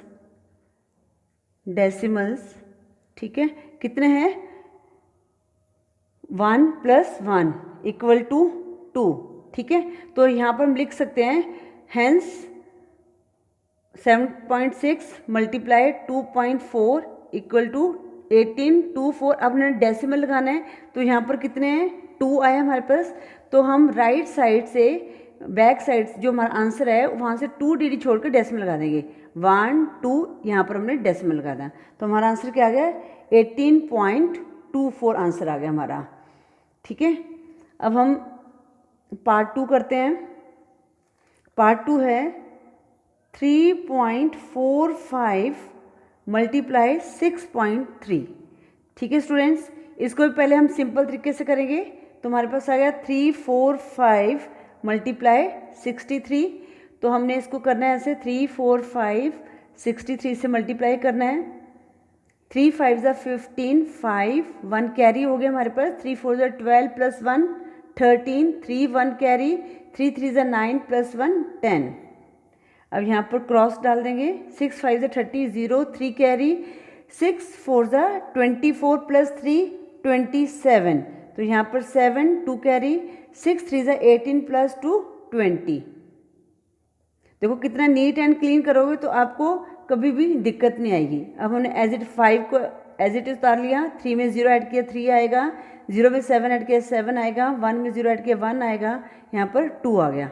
ठीक है, कितने हैं, 1 प्लस 1 इक्वल टू 2. ठीक है, तो यहाँ पर हम लिख सकते हैं हेंस 7.6 मल्टीप्लाई 2.4 इक्वल टू 1824. अब हमने डेसिमल लगाना है, तो यहाँ पर कितने हैं, 2 आए हमारे पास. तो हम राइट साइड से बैक साइड जो हमारा आंसर है वहाँ से 2 डी छोड़ कर डेसिमल लगा देंगे. 1 2 यहाँ पर हमने डेसिमल लगा दिया. तो हमारा आंसर क्या आ गया, 18.24 आंसर आ गया हमारा. ठीक है, अब हम पार्ट 2 करते हैं. पार्ट 2 है 3.45 मल्टीप्लाई 6.3. ठीक है स्टूडेंट्स, इसको भी पहले हम सिंपल तरीके से करेंगे. तो हमारे पास आ गया 345 मल्टीप्लाई 63. तो हमने इसको करना है ऐसे 345 63 से मल्टीप्लाई करना है. 3 5 ज़ा 15, 5 1 कैरी हो गया हमारे पास. 3 4 ज़ा 12 प्लस 1 13, 3 1 कैरी. 3 3 ज़ा 9 प्लस 1 10. अब यहाँ पर क्रॉस डाल देंगे. 6 5 ज़ा 30, 0 3 कैरी. 6 4 ज़ा 24 प्लस 3 27. तो यहाँ पर 7 2 कैरी. 6 3 ज़ा 18 प्लस 2 20. देखो कितना नीट एंड क्लीन करोगे तो आपको कभी भी दिक्कत नहीं आएगी. अब हमने एज इट 5 को एज इट उतार लिया. 3 में 0 ऐड किया 3 आएगा. 0 में 7 ऐड किया 7 आएगा. 1 में 0 ऐड किया 1 आएगा. यहाँ पर 2 आ गया.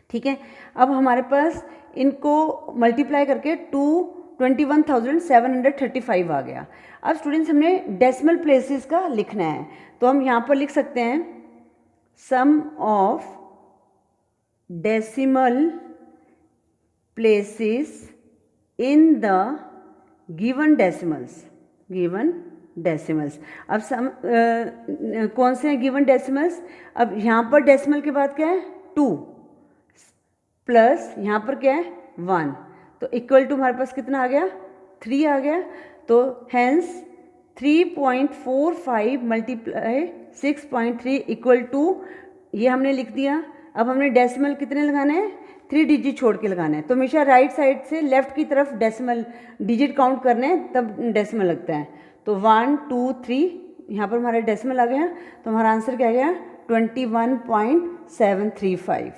ठीक है, अब हमारे पास इनको मल्टीप्लाई करके 21,735 आ गया. अब स्टूडेंट्स हमने डेसिमल प्लेसेस का लिखना है. तो हम यहाँ पर लिख सकते हैं sum of decimal places in the given decimals. अब कौन से हैं गिवन डेसिमल्स. अब यहाँ पर डेसिमल के बाद क्या है, 2 प्लस यहाँ पर क्या है 1. तो इक्वल टू हमारे पास कितना आ गया, 3 आ गया. तो हेंस 3.45 मल्टीप्लाई 6.3 इक्वल टू, ये हमने लिख दिया. अब हमने डेसिमल कितने लगाने हैं, 3 डिजिट छोड़ के लगाना है। तो हमेशा राइट साइड से लेफ्ट की तरफ डेसिमल डिजिट काउंट करने हैं, तब डेसिमल लगता है। तो 1 2 3 यहाँ पर हमारा डेसिमल आ गया, तो हमारा आंसर क्या गया 21.735।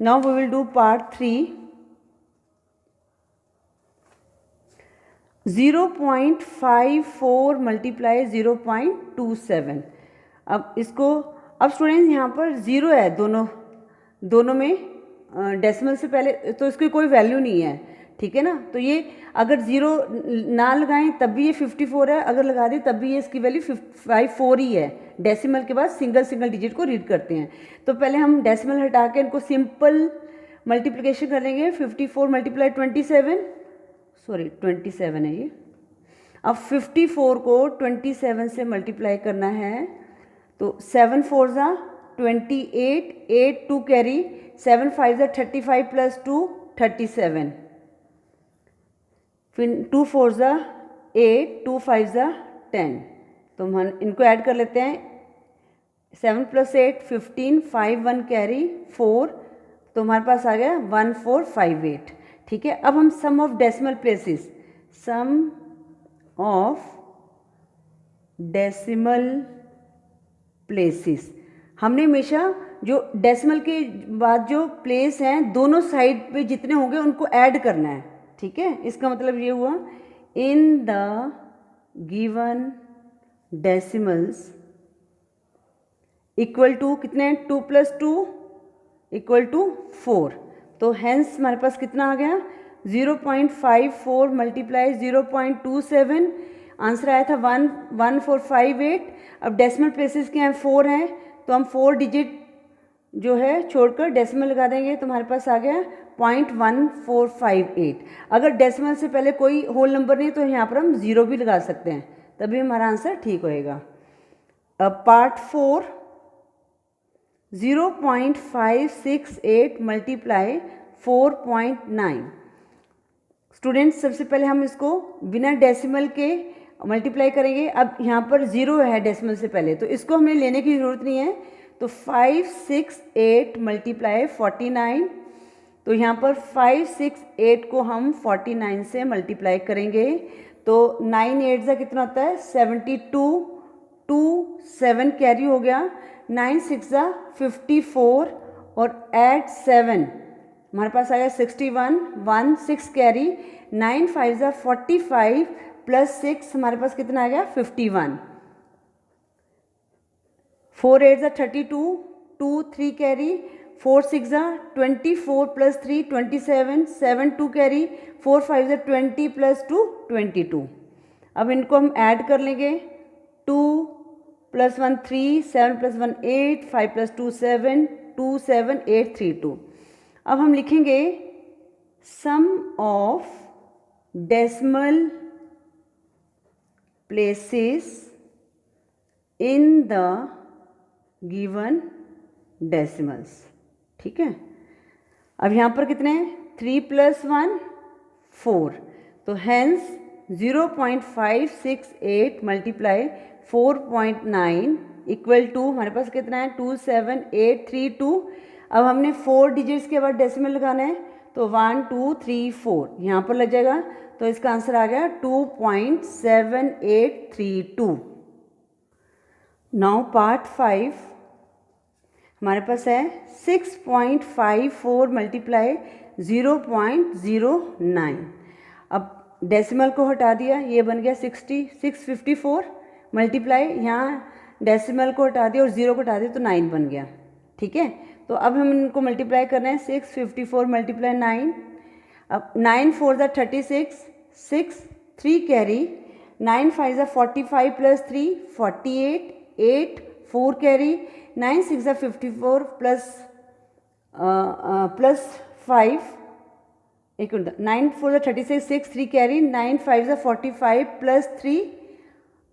Now we will do part 3। 0.54 multiply 0.27। अब इसको, अब स्टूडेंट्स यहाँ पर 0 है दोनों में डेसिमल से पहले, तो इसकी कोई वैल्यू नहीं है, ठीक है ना। तो ये अगर 0 ना लगाएं तब भी ये 54 है, अगर लगा दें तब भी ये इसकी वैल्यू 54 ही है। डेसिमल के बाद सिंगल डिजिट को रीड करते हैं। तो पहले हम डेसिमल हटा के इनको सिंपल मल्टीप्लिकेशन करेंगे। 54 मल्टीप्लाई 27 है ये। अब 54 को 27 से मल्टीप्लाई करना है, तो 7 4 ज़ा 28, 8 2 कैरी, 7 5 ज़ा 35 प्लस 2 37, फिर 2 4 ज़ा 8, 2 5 ज़ा 10। तो हम इनको ऐड कर लेते हैं। 7 + 8 15, 5 1 कैरी 4, तो हमारे पास आ गया 1458, ठीक है। अब हम sum of decimal places, sum of decimal places, हमने हमेशा जो डेसिमल के बाद जो प्लेस हैं दोनों साइड पे जितने होंगे उनको ऐड करना है, ठीक है। इसका मतलब ये हुआ in the given decimals equal to कितने, 2 + 2 = 4। तो हेंस हमारे पास कितना आ गया 0.54 मल्टीप्लाई 0.27, आंसर आया था 11458। अब डेसिमल प्लेसेस के हैं 4 हैं, तो हम 4 डिजिट जो है छोड़कर डेसिमल लगा देंगे, तो हमारे पास आ गया 0.1458। अगर डेसिमल से पहले कोई होल नंबर नहीं तो यहाँ पर हम 0 भी लगा सकते हैं, तभी हमारा आंसर ठीक होएगा। अब पार्ट 4, 0.568 मल्टीप्लाई 4.9। स्टूडेंट्स सबसे पहले हम इसको बिना डेसिमल के मल्टीप्लाई करेंगे। अब यहाँ पर 0 है डेसिमल से पहले, तो इसको हमें लेने की ज़रूरत नहीं है। तो 568 मल्टीप्लाई 49, तो यहाँ पर 568 को हम 49 से मल्टीप्लाई करेंगे, तो 9 8 ज़ा कितना होता है 72, 2 7 कैरी हो गया, 9 6 ज़ा 54 और ऐड 7 हमारे पास आ गया 61, 1 6 कैरी, 9 5 ज़ा 45 प्लस 6 हमारे पास कितना आ गया 51, 4 8 ज़ा 32, 2 3 कैरी, 4 6 ज़ा 24 प्लस 3 27, 7 2 कैरी, 4 5 ज़ा 20 प्लस 2 22। अब इनको हम ऐड कर लेंगे, 2 + 1 3, 7 + 1 8, 5 + 2 7, 2 7 8 3 2। अब हम लिखेंगे sum of decimal places in the given decimals, ठीक है। अब यहाँ पर कितने हैं 3 + 1 4, तो हेंस 0.568 मल्टीप्लाई 4.9 इक्वल टू हमारे पास कितना है 27832। अब हमने 4 डिजिट्स के बाद डेसिमल लगाना है, तो 1 2 3 4 यहाँ पर लग जाएगा, तो इसका आंसर आ गया 2.7832। नाउ पार्ट 5 हमारे पास है 6.54 मल्टीप्लाई 0.09। अब डेसिमल को हटा दिया, ये बन गया 654 मल्टीप्लाई, यहाँ डेसिमल को हटा दिया और 0 को हटा दिया तो 9 बन गया, ठीक है। तो अब हम इनको मल्टीप्लाई कर रहे हैं 654 मल्टीप्लाई 9। अब 9 4 ज़ा 36, 6 3 कैरी, 9 5 ज़ा 45 प्लस 3 48, 8 4 कैरी, 9 6 ज़ा 54 प्लस 5, एक मिनट, 9 4 ज़ा 36, 6 3 कैरी, 9 5 ज़ा 45 प्लस 3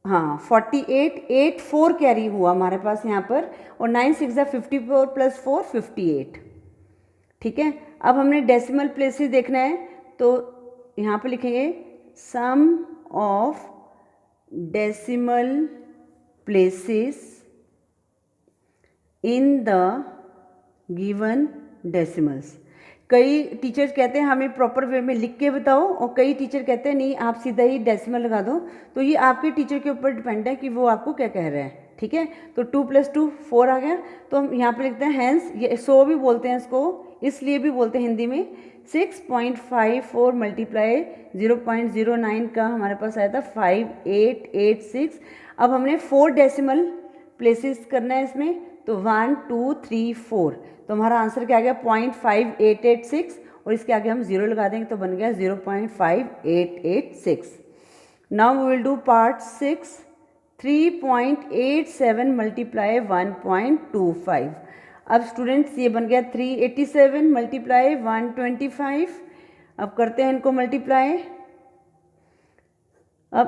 48, 8 4 कैरी हुआ हमारे पास यहाँ पर, और 9 6 ज़ा 54 प्लस 4 58, ठीक है। अब हमने डेसिमल प्लेसेस देखना है, तो यहाँ पर लिखेंगे sum of decimal places in the given decimals. कई टीचर्स कहते हैं हमें प्रॉपर वे में लिख के बताओ, और कई टीचर कहते हैं नहीं आप सीधा ही डेसिमल लगा दो। तो ये आपके टीचर के ऊपर डिपेंड है कि वो आपको क्या कह रहे हैं, ठीक है। तो 2 + 2 4 आ गया, तो हम यहाँ पे लिखते हैं हैंस, ये 100 भी बोलते हैं इसको, इसलिए भी बोलते हैं हिंदी में। 6.54 मल्टीप्लाई 0.09 का हमारे पास आया था 5886। अब हमने 4 डेसिमल प्लेसेस करना है इसमें, तो 1 2 3 4, तो हमारा आंसर क्या आ गया 0.5886, और इसके आगे हम 0 लगा देंगे तो बन गया 0.5886। Now we will do part 6, 3.87 multiply 1.25। अब स्टूडेंट्स ये बन गया 387 मल्टीप्लाई 125। अब करते हैं इनको मल्टीप्लाई। अब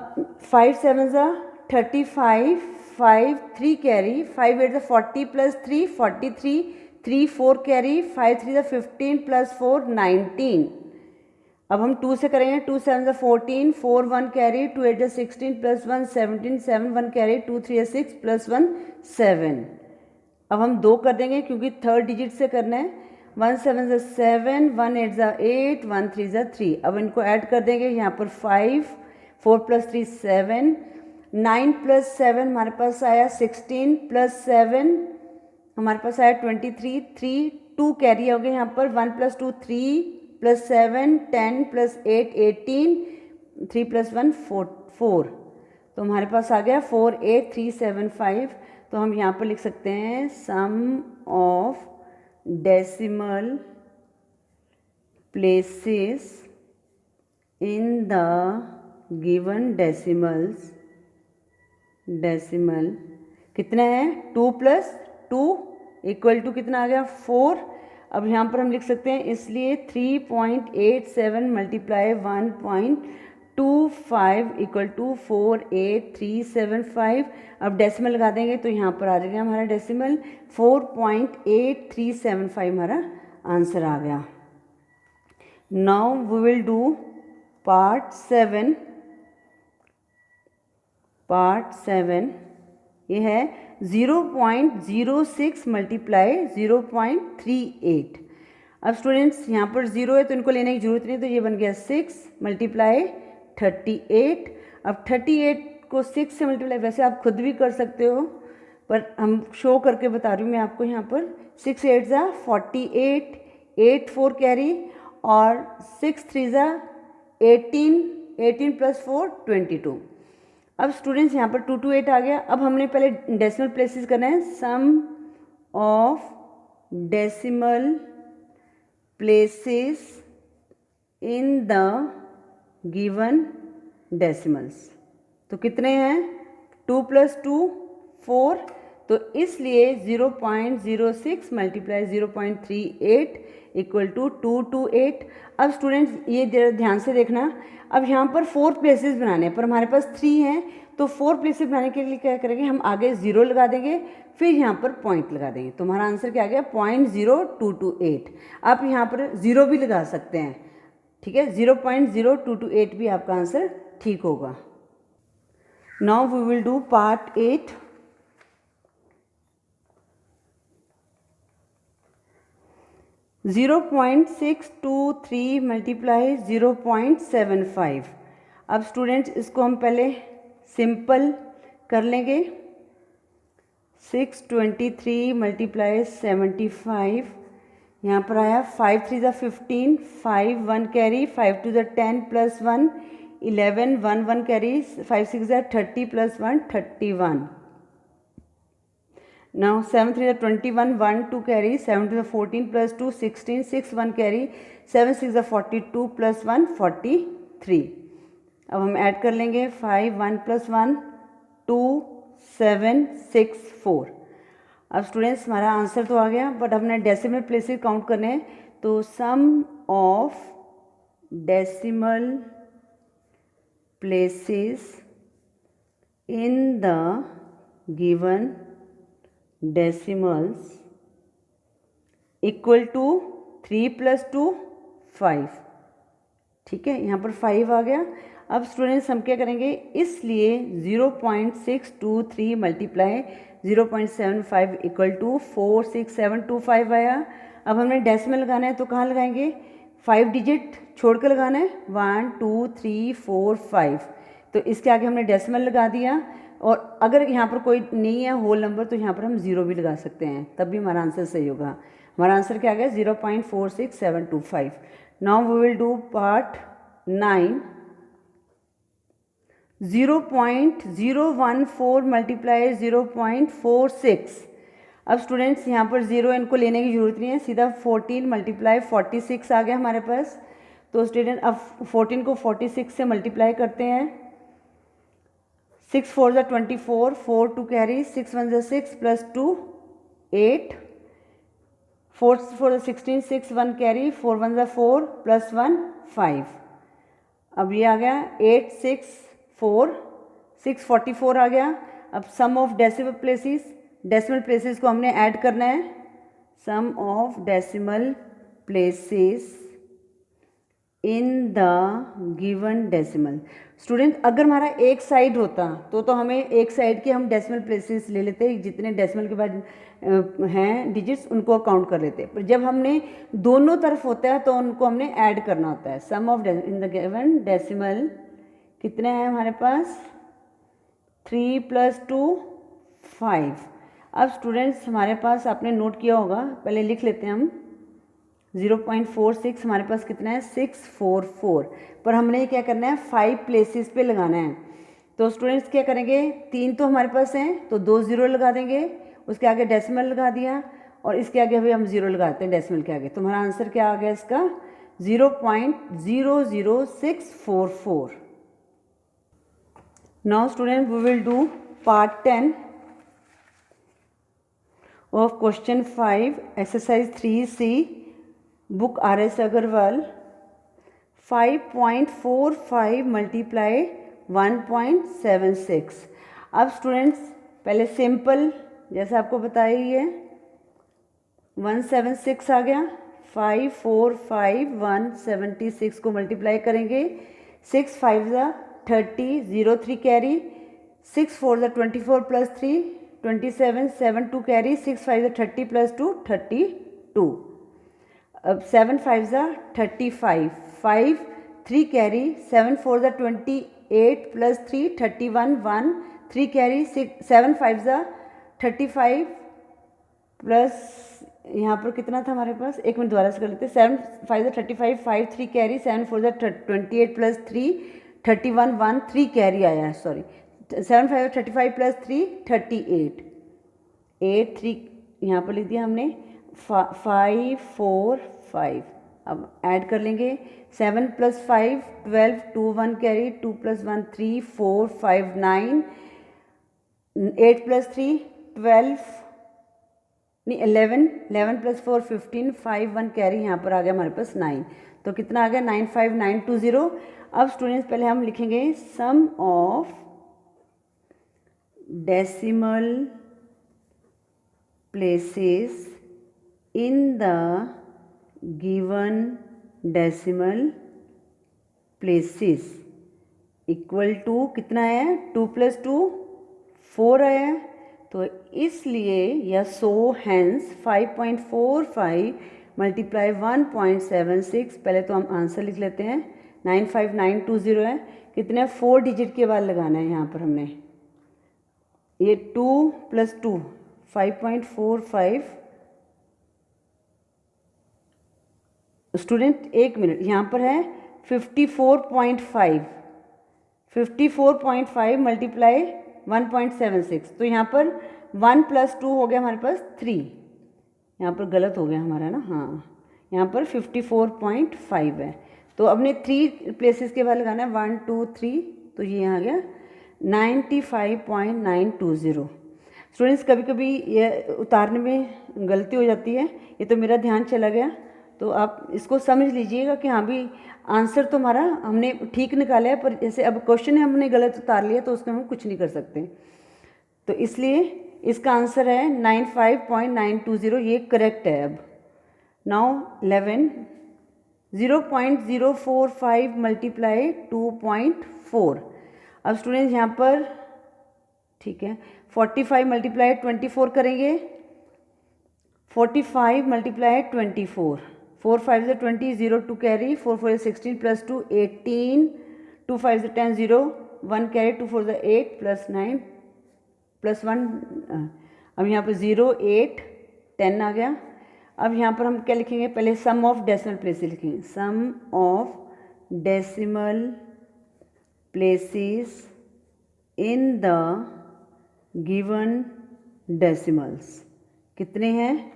5 7 35, 5 3 कैरी, 5 8 40 + 3 43, 3 4 कैरी, 5 3 15 + 4 19। अब हम 2 से करेंगे, 2 7 14, 4 1 कैरी, 2 8 16 + 1 17, 7 1 कैरी, 2 3 6 + 1 7। अब हम 2 कर देंगे क्योंकि थर्ड डिजिट से करना है। 1 7 7, 1 8 8, 1 3 3। अब इनको ऐड कर देंगे, यहाँ पर 5, 4 + 3 7, 9 + 7 हमारे पास आया 16, + 7 हमारे पास आया 23, 3 2 कैरी हो गए यहाँ पर, 1 + 2 3, + 7 10, + 8 18, 3 + 1 4, तो हमारे पास आ गया 48375। तो हम यहाँ पर लिख सकते हैं sum of decimal places in the given decimal कितना है 2 + 2 = कितना आ गया 4। अब यहाँ पर हम लिख सकते हैं इसलिए 3.87 मल्टीप्लाई 1.25 = 48375। अब डेसिमल लगा देंगे तो यहाँ पर आ जाएगा हमारा डेसिमल 4.8375 हमारा आंसर आ गया। Now we will do part 7। Part 7 ये है 0.06 मल्टीप्लाई 0.38। अब स्टूडेंट्स यहाँ पर 0 है तो इनको लेने की जरूरत नहीं, तो ये बन गया 6 मल्टीप्लाई 38। अब 38 को 6 से मल्टीप्लाई वैसे आप खुद भी कर सकते हो, पर हम शो करके बता रही हूँ मैं आपको। यहाँ पर 6 8 48, 8 4 कैरी, और 6 3 18, 18 + 4 22। अब स्टूडेंट्स यहाँ पर 2 2 8 आ गया। अब हमने पहले डेसिमल प्लेसेस करना है, sum of decimal places in the given decimals. तो कितने हैं 2 + 2 4, तो इसलिए 0.06 मल्टीप्लाई 0.38 = 228। अब स्टूडेंट्स ये ध्यान से देखना, अब यहाँ पर 4 प्लेसेस बनाने हैं, पर हमारे पास 3 हैं, तो 4 प्लेसेस बनाने के लिए क्या करेंगे हम आगे 0 लगा देंगे, फिर यहाँ पर पॉइंट लगा देंगे, तो हमारा आंसर क्या आ गया 0.0228। आप यहाँ पर 0 भी लगा सकते हैं, ठीक है, 0.0228 भी आपका आंसर ठीक होगा। Now we will do part 8। Zero 0.623 multiply 0.75। अब स्टूडेंट्स इसको हम पहले सिंपल कर लेंगे। 623 मल्टीप्लाई 75, यहाँ पर आया 5 3 15, 5 1 carry, 5 2 10 + 1 11, 1 1 carry, 5 6 30 + 1 31। Now 7 3 21, 1 2 carry, 7 2 14 + 2 16, 6 1 carry, 7 6 42 + 1 43। अब हम ऐड कर लेंगे 5 1 + 1 2 7 6 4। अब स्टूडेंट्स हमारा आंसर तो आ गया, बट हमने डेसिमल प्लेसेस काउंट करने हैं, तो sum of decimal places in the given decimals = 3 + 2 5। ठीक है, यहाँ पर 5 आ गया। अब स्टूडेंट्स हम क्या करेंगे, इसलिए 0.623 मल्टीप्लाई 0.75 इक्वल टू 46725 आया। अब हमने डेसिमल लगाना है तो कहाँ लगाएंगे, 5 डिजिट छोड़ कर लगाना है, 1 2 3 4 5। तो इसके आगे हमने डेसिमल लगा दिया, और अगर यहाँ पर कोई नहीं है होल नंबर तो यहाँ पर हम 0 भी लगा सकते हैं, तब भी हमारा आंसर सही होगा। हमारा आंसर क्या आ गया, 0.46725। Now we will do part 9। 0.014 multiply 0.46। अब स्टूडेंट्स यहाँ पर 0 इनको लेने की ज़रूरत नहीं है, सीधा 14 मल्टीप्लाई 46 आ गया हमारे पास। तो स्टूडेंट अब 14 को 46 से मल्टीप्लाई करते हैं। 6 4 ज़ा 24, 4 2 कैरी, 6 1 ज़ा 6 प्लस 2 8, 4 4 ज़ा 16, 6 1 कैरी, 4 1 ज़ा 4 प्लस 1 5। अब ये आ गया 8 6 4, 644 आ गया। अब सम ऑफ डेसिमल प्लेसेस को हमने ऐड करना है। Sum of decimal places in the given decimal. Student अगर हमारा एक साइड होता तो हमें एक साइड के हम डेसिमल प्लेसेस ले लेते, जितने डेसिमल के बाद हैं डिजिट्स उनको काउंट कर लेते, पर जब हमने दोनों तरफ होता है तो उनको हमने ऐड करना होता है। Sum of in the given decimal कितने हैं हमारे पास, 3 + 2 5। अब स्टूडेंट्स हमारे पास आपने नोट किया होगा, पहले लिख लेते हैं हम। 0.46 हमारे पास कितना है, 644, पर हमने क्या करना है 5 प्लेसेस पे लगाना है। तो स्टूडेंट्स क्या करेंगे, 3 तो हमारे पास हैं तो 2 0 लगा देंगे, उसके आगे डेसिमल लगा दिया, और इसके आगे अभी हम 0 लगाते हैं डेसिमल के आगे। तो हमारा आंसर क्या आ गया इसका, 0.00644। Now student we will do part 10 of question 5 exercise 3C book RS Agarwal। 5.45 multiply 1.76। अब स्टूडेंट्स पहले सिंपल जैसे आपको बताया ही है, 176 आ गया, 545 को मल्टीप्लाई करेंगे, 6 5 ज़ा 30, 0 3 कैरी, 6 4 ज़ा 24 प्लस 3 27, 7 2 कैरी, 6 5 ज़ा 30 प्लस 2 32। अब 7 5 ज़ा 35, 5 3 कैरी, 7 4 ज़ा 28 प्लस 3 31, 1 3 कैरी, 7 5 ज़ा 35 प्लस यहाँ पर कितना था हमारे पास, एक मिनट दोबारा से कर लेते हैं। 7 5 ज़ा 35, 5 3 कैरी, 7 4 ज़ा 28 प्लस 3 31, 1 3 कैरी आया है, सॉरी 7 5 35 प्लस 3 38, 8 3 यहाँ पर लिख दिया हमने, 5 4 5। अब ऐड कर लेंगे, 7 + 5 12, 2 1 कैरी, 2 + 1 3 4 5 9, 8 + 3 12 नहीं 11, 11 + 4 15, 5 1 कैरी, यहाँ पर आ गया हमारे पास 9। तो कितना आ गया, 95920। अब स्टूडेंट्स पहले हम लिखेंगे sum of decimal places in the given decimal places equal to कितना है, 2 + 2 4 आया, तो इसलिए या सो हैंस 5.45 मल्टीप्लाई 1.76। पहले तो हम आंसर लिख लेते हैं, 95920 है, कितने 4 डिजिट के बाद लगाना है यहाँ पर हमने, ये 2 + 2 5.45। स्टूडेंट एक मिनट, यहाँ पर है 54.5 मल्टीप्लाई 1.76, तो यहाँ पर 1 + 2 हो गया हमारे पास 3, यहाँ पर गलत हो गया हमारा ना, हाँ यहाँ पर 54.5 है, तो अपने 3 प्लेसेस के बाद लगाना है 1 2 3, तो ये आ गया 95.920। स्टूडेंट्स कभी कभी ये उतारने में गलती हो जाती है, ये तो मेरा ध्यान चला गया, तो आप इसको समझ लीजिएगा कि हाँ भी आंसर तो हमारा हमने ठीक निकाला है, पर जैसे अब क्वेश्चन है हमने गलत उतार लिया तो उसमें हम कुछ नहीं कर सकते, तो इसलिए इसका आंसर है 95.920, ये करेक्ट है। अब नाउ 11 0.045 मल्टीप्लाई 2.4। अब स्टूडेंट्स यहाँ पर ठीक है 45 मल्टीप्लाई 24 करेंगे। 45 मल्टीप्लाई 24, 4 5 से 20, 0 2 कैरी, 4 4 16 प्लस 2 18, 2 5 से 10, 0 1 कैरी, 2 4 से 8 प्लस 9 प्लस 1। अब यहाँ पर 0 8 10 आ गया। अब यहाँ पर हम क्या लिखेंगे, पहले सम ऑफ डेसिमल प्लेसेस लिखेंगे। Sum of decimal places in the given decimals कितने हैं,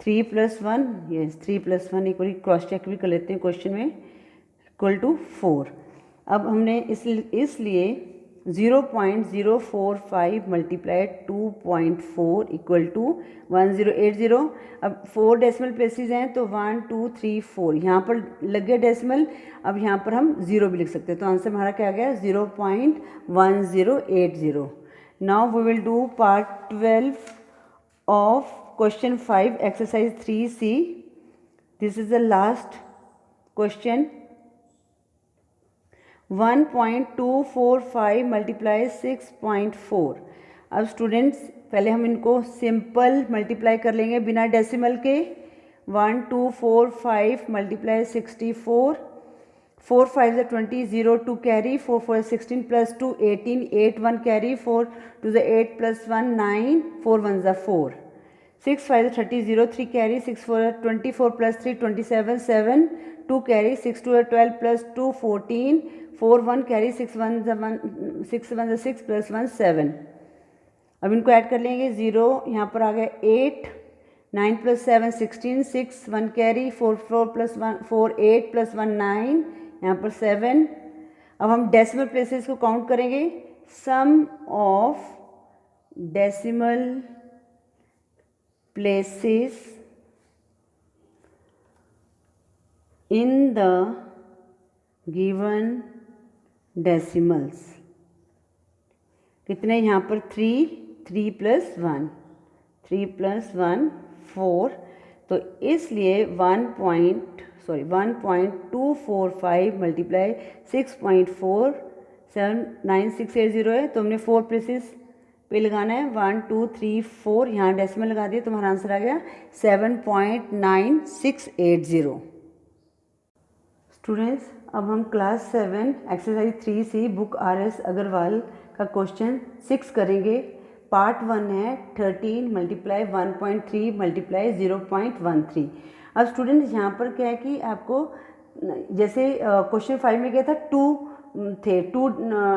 3 + 1, यस 3 + 1 इक्वल, क्रॉस चेक भी कर लेते हैं क्वेश्चन में, इक्वल टू 4। अब हमने इसलिए 0.045 मल्टीप्लाई 2.4 इक्वल टू 1080। अब 4 डेसिमल प्लेसेस हैं तो 1 2 3 4 यहाँ पर लग गया डेसिमल। अब यहाँ पर हम 0 भी लिख सकते हैं, तो आंसर हमारा क्या आ गया 0.1080। Now we will do part 12 of question 5 exercise 3C। This is the last question. 1.245 multiply 6.4। अब स्टूडेंट्स पहले हम इनको सिंपल मल्टीप्लाई कर लेंगे बिना डेसिमल के। 1245 मल्टीप्लाई 64, 4 5 से 20, 0 2 कैरी, 4 4 16 प्लस 2 18, 8 1 कैरी, 4 2 से 8 प्लस 1 9, 4 1 से 4, 6 5 से 30, 0 3 carry, 6 4 24 plus 3 27, 7 2 carry, 6 2 12 plus 2 14, 4 1 carry, 6 1 से 6 प्लस 1 7। अब इनको ऐड कर लेंगे। 0 यहाँ पर आ गया 8, 9 + 7 16, 6 1 कैरी, 4 4 प्लस 1 4 8 प्लस 1 9, यहाँ पर 7। अब हम डेसिमल प्लेसेस को काउंट करेंगे। Sum of decimal places in the given decimals कितने, यहाँ पर 3 3 + 1, 3 + 1 4, तो इसलिए 1.245 मल्टीप्लाई 6.4 79680 है, तो हमने 4 प्लेसेस पे लगाना है। 1 2 3 4 यहाँ डेसिमल लगा दिए, तो हमारा आंसर आ गया 7.9680। स्टूडेंट्स अब हम class 7 exercise 3C book RS Agarwal का क्वेश्चन 6 करेंगे। पार्ट 1 है 13 मल्टीप्लाई 1.3 मल्टीप्लाई 0.13। अब स्टूडेंट्स यहाँ पर क्या है कि आपको जैसे क्वेश्चन 5 में क्या था, 2 थे, 2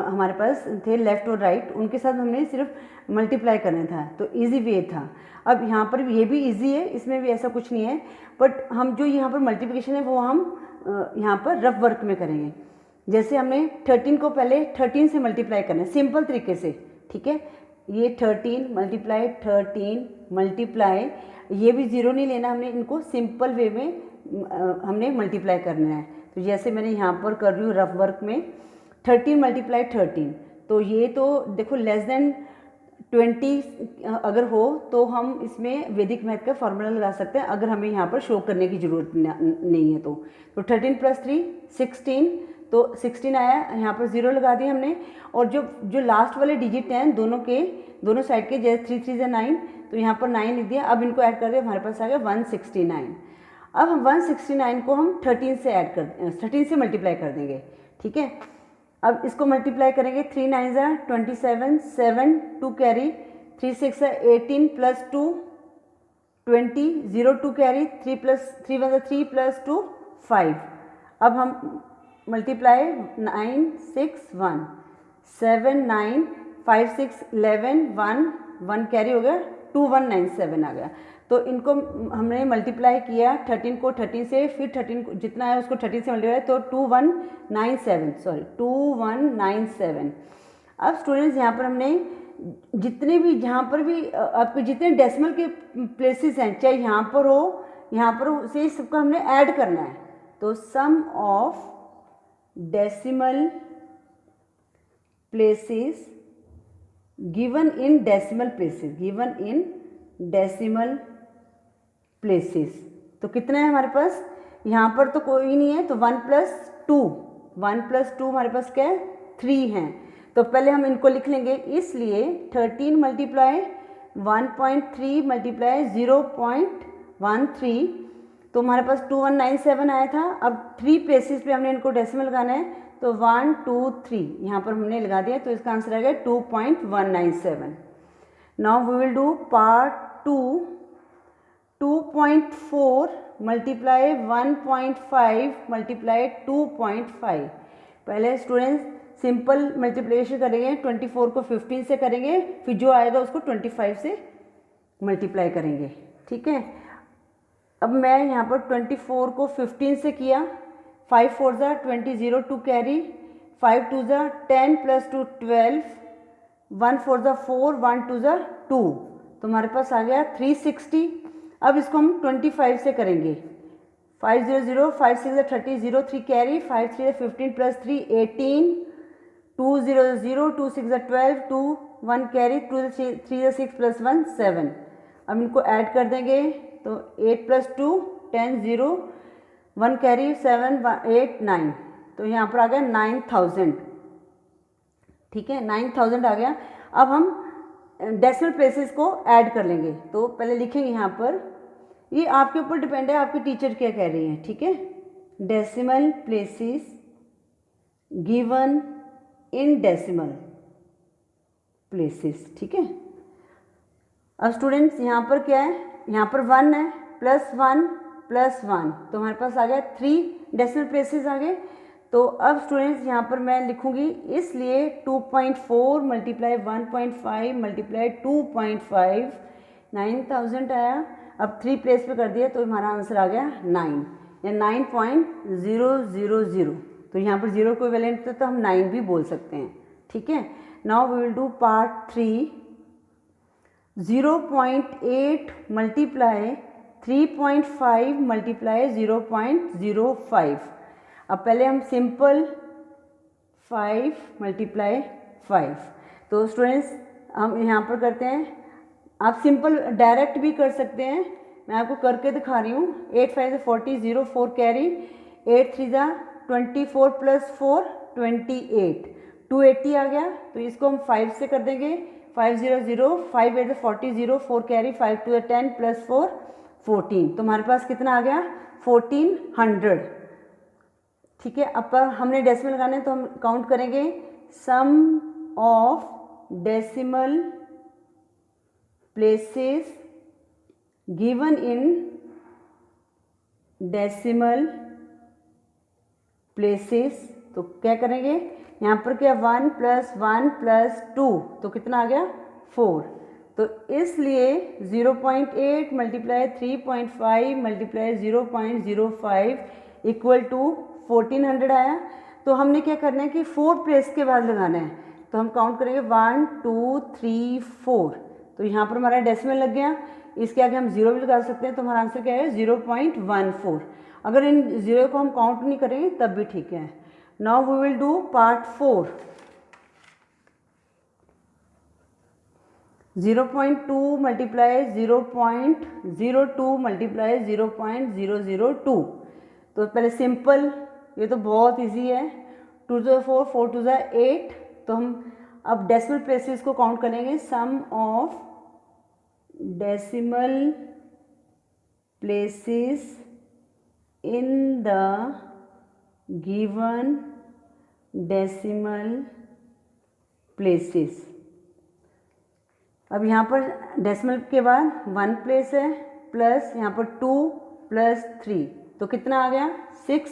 हमारे पास थे लेफ़्ट और राइट, उनके साथ हमने सिर्फ मल्टीप्लाई करना था, तो इजी वे था। अब यहाँ पर ये भी इजी है, इसमें भी ऐसा कुछ नहीं है, बट हम जो यहाँ पर मल्टीप्लिकेशन है वो हम यहाँ पर रफ वर्क में करेंगे। जैसे हमने 13 को पहले 13 से मल्टीप्लाई करना है सिंपल तरीके से, ठीक है। ये 13 मल्टीप्लाई 13 मल्टीप्लाई, ये भी 0 नहीं लेना हमने, इनको सिंपल वे में हमने मल्टीप्लाई करना है। तो जैसे मैंने यहाँ पर कर रही हूँ रफ वर्क में, 13 मल्टीप्लाई 13, तो ये तो देखो लेस देन 20 अगर हो तो हम इसमें वैदिक मैथ का फॉर्मूला लगा सकते हैं, अगर हमें यहाँ पर शो करने की ज़रूरत नहीं है तो 13 + 3 16, तो 16 आया, यहाँ पर 0 लगा दिया हमने। और जो लास्ट वाले डिजिट हैं दोनों साइड के, जैसे 3 3 से 9, तो यहाँ पर 9 लिख दिया। अब इनको ऐड कर दिया, हमारे पास आ गया 169। अब हम 169 को हम 13 से मल्टीप्लाई कर देंगे, ठीक है। अब इसको मल्टीप्लाई करेंगे, 3 9 ज़ा 27, 7 2 कैरी, 3 6 18 प्लस 2 20, 0 2 कैरी, 3 1 ज़ा 3 प्लस 2 5। अब हम मल्टीप्लाई 9 6 1 7 9 5 6 11 1 1 कैरी हो गया, 2197 आ गया। तो इनको हमने मल्टीप्लाई किया 13 को 13 से, फिर 13 को जितना है उसको 13 से मल्टीप्लाई, तो 2197। अब स्टूडेंट्स यहाँ पर हमने जितने भी जहाँ पर भी आपके जितने डेसिमल के प्लेसेस हैं, चाहे यहाँ पर हो से सबका हमने ऐड करना है। तो sum of decimal places given in decimal places, तो कितना है हमारे पास, यहाँ पर तो कोई नहीं है, तो 1 + 2, 1 + 2 हमारे पास क्या है 3 हैं। तो पहले हम इनको लिख लेंगे, इसलिए 13 × 1.3 × 0.13, तो हमारे पास 2197 आया था। अब 3 प्लेसेस पे हमने इनको डेसिमल लगाना है, तो 1 2 3 यहाँ पर हमने लगा दिया, तो इसका आंसर आ गया 2.197। Now we will do part 2, 2.4 × 1.5 × 2.5। पहले स्टूडेंट्स सिंपल मल्टीप्लिकेशन करेंगे, 24 को 15 से करेंगे, फिर जो आएगा उसको 25 से मल्टीप्लाई करेंगे, ठीक है। अब मैं यहाँ पर 24 को 15 से किया, 5 4 ज़ा 20, 0 2 कैरी, 5 2 ज़ा 10 + 2 12, 1 4 ज़ा 4, 1 2 ज़ा 2, तो हमारे पास आ गया 360। अब इसको हम 25 से करेंगे, 5 0 0, 5 6 ज़ा 30, 0 3 कैरी, 5 3 ज़ा 15 + 3 18, 2 0 0, 2 6 ज़ा 12, 2 1 कैरी, 2 3 ज़ा 6 + 1 7। अब इनको ऐड कर देंगे, तो 8 + 2 10, 0 1 कैरी, 7 8 9, तो यहाँ पर आ गया 9000, ठीक है, 9000 आ गया। अब हम डेसिमल प्लेसेस को ऐड कर लेंगे, तो पहले लिखेंगे यहाँ पर, ये आपके ऊपर डिपेंड है आपकी टीचर क्या कह रही है, ठीक है। Decimal places given in decimal places, ठीक है। अब स्टूडेंट्स यहाँ पर क्या है, यहाँ पर 1 है, +1 + 1, तो हमारे पास आ गया 3 डेसिमल प्लेसेस आ गए। तो अब स्टूडेंट्स यहाँ पर मैं लिखूँगी, इसलिए 2.4 × 1.5 × 2.5, 9000 आया। अब 3 प्लेस पे कर दिया, तो हमारा आंसर आ गया 9 या 9.000, तो यहाँ पर 0 कोई वैलेंट तो हम 9 भी बोल सकते हैं, ठीक है। Now we will do part 3, 0.8 × 3.5 × 0.05। अब पहले हम सिंपल 5 × 5, तो स्टूडेंट्स हम यहाँ पर करते हैं, आप सिंपल डायरेक्ट भी कर सकते हैं, मैं आपको करके दिखा रही हूँ। 8 5 ज़ा 40, 0 4 कैरी, 8 3 ज़ा 24 + 4 28, 280 आ गया। तो इसको हम 5 से कर देंगे, 5 0 0, 5 8 ज़ा 40, 0 4 कैरी, 5 2 ज़ा 10 + 4 14, तो हमारे पास कितना आ गया 1400, ठीक है। अब हमने डेसिमल लगाने, तो हम काउंट करेंगे, sum of decimal places given in decimal places, तो क्या करेंगे यहाँ पर, क्या 1 + 1 + 2, तो कितना आ गया 4, तो इसलिए 0.8 × 3.5 × 0.05 = 1400 आया। तो हमने क्या करना है कि 4 प्लेस के बाद लगाना है, तो हम काउंट करेंगे 1 2 3 4, तो यहाँ पर हमारा डेसिमल लग गया, इसके आगे हम 0 भी लगा सकते हैं, तो हमारा आंसर क्या है 0.14। अगर इन 0 को हम काउंट नहीं करेंगे तब भी ठीक है। Now we will do part 4, 0.2 × 0.02 × 0.002, तो पहले सिंपल, ये तो बहुत इजी है, 2 × 4 4 2 × 8, तो हम अब डेसिमल प्लेसेस को काउंट करेंगे, sum of decimal places in the given decimal places. अब यहाँ पर डेसिमल के बाद 1 प्लेस है, प्लस यहाँ पर 2 + 3, तो कितना आ गया 6,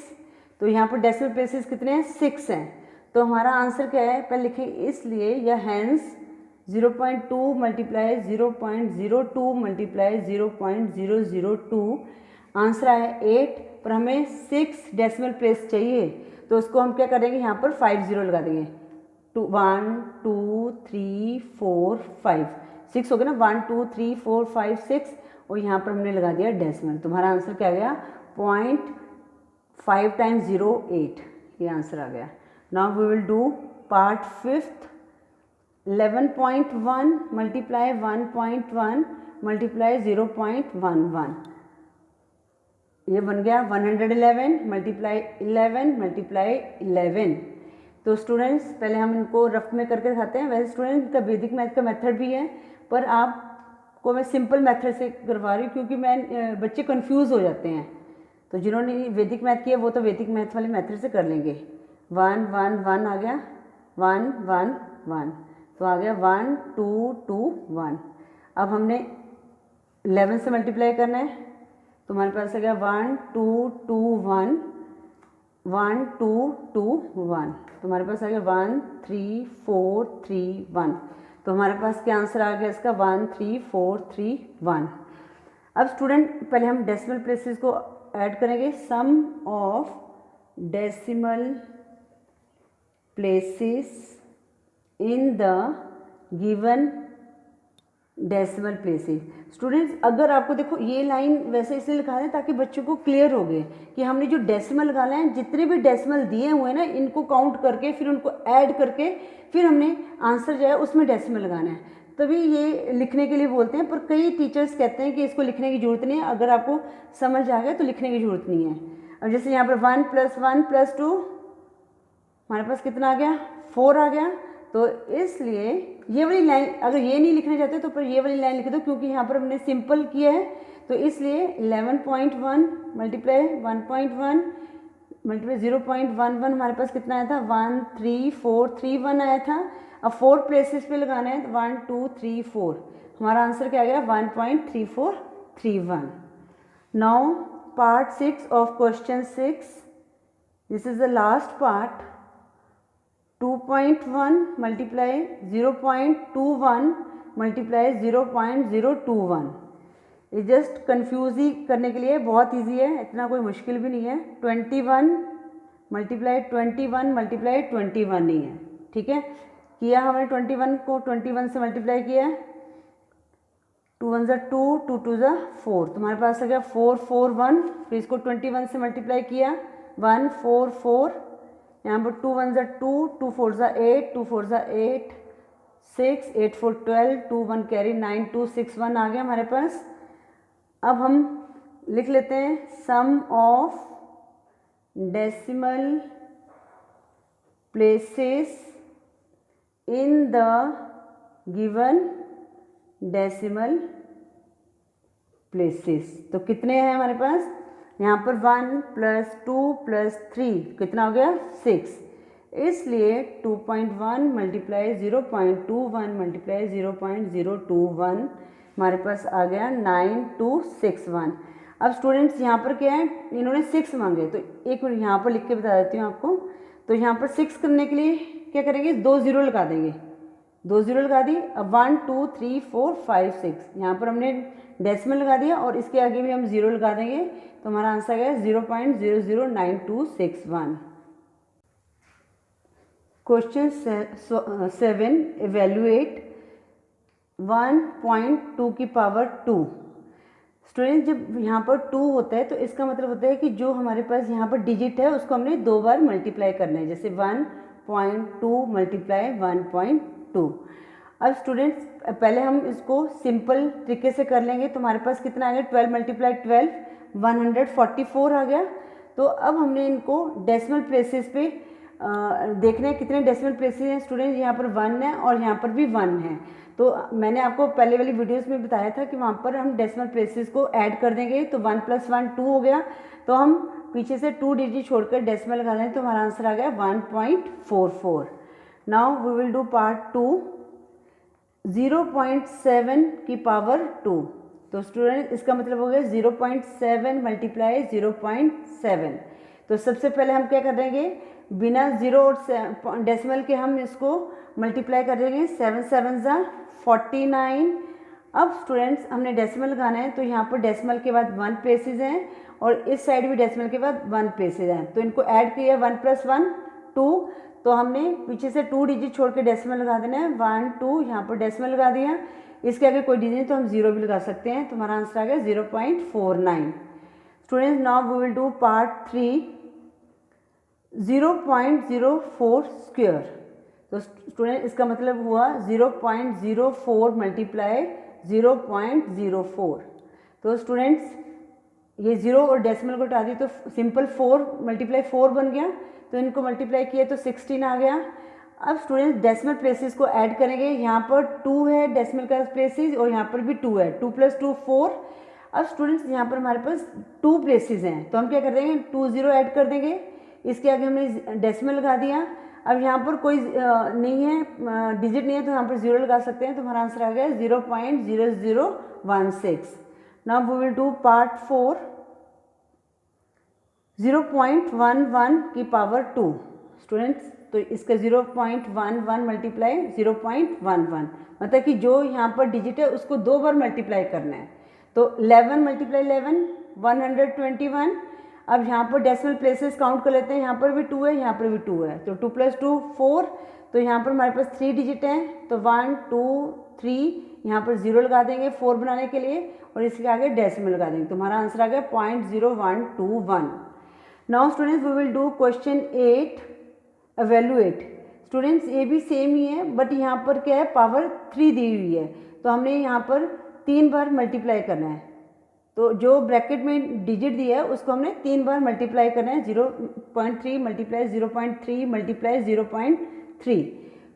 तो यहाँ पर डेसिमल प्लेसेस कितने हैं 6 हैं, तो हमारा आंसर क्या है पहले लिखें, इसलिए या हैंस 0.2 × 0.02 × 0.002, आंसर आया 8, पर हमें 6 डेसिमल प्लेस चाहिए, तो उसको हम क्या करेंगे, यहाँ पर 5 0 लगा देंगे, 1 2 3 4 5 6 हो गया ना, 1 2 3 4 5 6, और यहाँ पर हमने लगा दिया डेसिमल, तुम्हारा आंसर क्या गया 0.5 × 08, ये आंसर आ गया। Now we will do part 5, 11.1 × 1.1 × 0.11, ये बन गया 111 मल्टीप्लाई 11 मल्टीप्लाई 11। तो स्टूडेंट्स पहले हम इनको रफ में करके दिखाते हैं। वैसे स्टूडेंट्स का वैदिक मैथ का मेथड भी है, पर आपको मैं सिंपल मेथड से करवा रही हूँ क्योंकि मैं बच्चे कंफ्यूज हो जाते हैं। तो जिन्होंने वैदिक मैथ किया वो तो वैदिक मैथ वाले मेथड से कर लेंगे। 1 1 1 आ गया, 1 1 1, तो आ गया 1 2 2 1। अब हमने 11 से मल्टीप्लाई करना है, तो हमारे पास आ गया 1 2 2 1 1 2 2 1, तो हमारे पास आ गया 1 3 4 3 1। तो हमारे पास क्या आंसर आ गया इसका 1 3 4 3 1। अब स्टूडेंट पहले हम डेसिमल प्लेसेस को ऐड करेंगे। Sum of decimal places in the given decimal places. Students अगर आपको देखो ये लाइन वैसे इसलिए लिखा है ताकि बच्चों को क्लियर हो गए कि हमने जो डेसिमल लगाना है, जितने भी डेसिमल दिए हुए हैं ना, इनको काउंट करके फिर उनको ऐड करके फिर हमने आंसर जो है उसमें डेसिमल लगाना है, तभी ये लिखने के लिए बोलते हैं। पर कई टीचर्स कहते हैं कि इसको लिखने की ज़रूरत नहीं है, अगर आपको समझ आ गया तो लिखने की ज़रूरत नहीं है। अब जैसे यहाँ पर 1 + 1 + 2 हमारे पास कितना आ गया 4 आ गया। तो इसलिए ये वाली लाइन अगर ये नहीं लिखना चाहते तो पर ये वाली लाइन लिख दो, क्योंकि यहाँ पर हमने सिंपल किया है। तो इसलिए 11.1 मल्टीप्लाई 1.1 मल्टीप्लाई 0.11 हमारे पास कितना आया था 1 3 4 3 1 आया था। अब 4 प्लेसेस पे लगाना है, 1 2 3 4, हमारा आंसर क्या आ गया 1.3431। Now part 6 of question 6, this is the last part. 2.1 multiply 0.21 multiply 0.021। ये जस्ट कंफ्यूज ही करने के लिए, बहुत इजी है, इतना कोई मुश्किल भी नहीं है। 21 मल्टीप्लाई 21 मल्टीप्लाई 21 नहीं है, ठीक है। किया हमने 21 को 21 से मल्टीप्लाई किया, 2 1 ज़ा 2 2 2 ज़ा 4, तुम्हारे पास आ गया 4 4 1। फिर इसको 21 से मल्टीप्लाई किया 1 4 4, यहाँ पर 2 1 ज़ा 2 2 4 ज़ा 8 2 4 ज़ा 8 6 8 4 12 2 1 कैरी 9 2 6 1 आ गया हमारे पास। अब हम लिख लेते हैं sum of decimal places in the given decimal places. तो कितने हैं हमारे पास यहाँ पर 1 + 2 + 3 कितना हो गया 6, इसलिए 2.1 मल्टीप्लाई 0.21 मल्टीप्लाई 0.021 हमारे पास आ गया 9261। अब स्टूडेंट्स यहाँ पर क्या है, इन्होंने 6 मांगे, तो एक मिनट यहाँ पर लिख के बता देती हूँ आपको। तो यहाँ पर 6 करने के लिए क्या करेंगे 2 0 लगा देंगे, 2 0 लगा दी। अब 1 2 3 4 5 6 यहाँ पर हमने डेसिमल लगा दिया और इसके आगे भी हम 0 लगा देंगे, तो हमारा आंसर है 0.009261। क्वेश्चन 7, इवेल्युएट 1.2 की पावर 2। स्टूडेंट जब यहाँ पर 2 होता है तो इसका मतलब होता है कि जो हमारे पास यहाँ पर डिजिट है उसको हमने 2 बार मल्टीप्लाई करना है, जैसे 1.2 मल्टीप्लाई 1.2। अब स्टूडेंट्स पहले हम इसको सिंपल तरीके से कर लेंगे, तो हमारे पास कितना आ गया 12 मल्टीप्लाई 12 144 आ गया। तो अब हमने इनको डेसिमल प्लेसेस पे देखना है कितने डेसिमल प्लेसेस हैं स्टूडेंट। यहाँ पर 1 है और यहाँ पर भी 1 है। तो मैंने आपको पहले वाली वीडियोस में बताया था कि वहाँ पर हम डेसिमल प्लेसेस को ऐड कर देंगे, तो 1 + 1 2 हो गया। तो हम पीछे से 2 डिजिट छोड़कर डेसिमल लगा दें, तो हमारा आंसर आ गया 1.44। Now we will do part 2, 0.7 की पावर 2। तो स्टूडेंट इसका मतलब हो गया 0.7 मल्टीप्लाई 0.7। तो सबसे पहले हम क्या कर देंगे, बिना 0 और डेसिमल के हम इसको मल्टीप्लाई कर देंगे, 7 7 ज़ा 49। अब स्टूडेंट्स हमने डेसिमल लगाना है, तो यहाँ पर डेसिमल के बाद 1 प्लेसेस हैं और इस साइड भी डेसिमल के बाद 1 प्लेसेस हैं, तो इनको ऐड किया 1 + 1 2। तो हमने पीछे से 2 डिजिट छोड़ के डेसिमल लगा देना है, 1 2 यहाँ पर डेसिमल लगा दिया। इसके आगे कोई डिजिट तो हम 0 भी लगा सकते हैं, तो हमारा आंसर आ गया 0.49। Students now we will do part 3, 0.04 square. तो स्टूडेंट इसका मतलब हुआ 0.04 मल्टीप्लाई 0.04। तो स्टूडेंट्स ये 0 और डेसिमल को हटा दी तो सिंपल 4 मल्टीप्लाई 4 बन गया, तो इनको मल्टीप्लाई किया तो 16 आ गया। अब स्टूडेंट्स डेसिमल प्लेसेस को ऐड करेंगे, यहाँ पर 2 है डेसिमल का प्लेसेस और यहाँ पर भी 2 है, 2 + 2 4। अब स्टूडेंट्स यहाँ पर हमारे पास 2 प्लेसेस हैं, तो हम क्या कर देंगे 2 0 ऐड कर देंगे, इसके आगे हमने डेसिमल लगा दिया। अब यहाँ पर कोई नहीं है, डिजिट नहीं है, तो यहाँ पर 0 लगा सकते हैं, तो हमारा आंसर आ गया 0.0016। Now we will do part 4, 0.11 की पावर 2। स्टूडेंट्स तो इसका 0.11 मल्टीप्लाई 0.11 मतलब कि जो यहाँ पर डिजिट है उसको 2 बार मल्टीप्लाई करना है, तो 11 मल्टीप्लाई 11 121। अब यहाँ पर डेसिमल प्लेसेस काउंट कर लेते हैं, यहाँ पर भी 2 है, यहाँ पर भी 2 है, तो 2 + 2 4, तो यहाँ पर हमारे पास 3 डिजिट हैं, तो 1 2 3, यहाँ पर 0 लगा देंगे 4 बनाने के लिए और इसके आगे डेसिमल लगा देंगे, तो हमारा आंसर आ गया 0.0121। नाउ students we will do question 8, evaluate. Students ये भी सेम ही है, बट यहाँ पर क्या है पावर 3 दी हुई है, तो हमने यहाँ पर 3 बार मल्टीप्लाई करना है, तो जो ब्रैकेट में डिजिट दिया है उसको हमने 3 बार मल्टीप्लाई करना है, 0.3 मल्टीप्लाई 0.3 मल्टीप्लाई 0.3,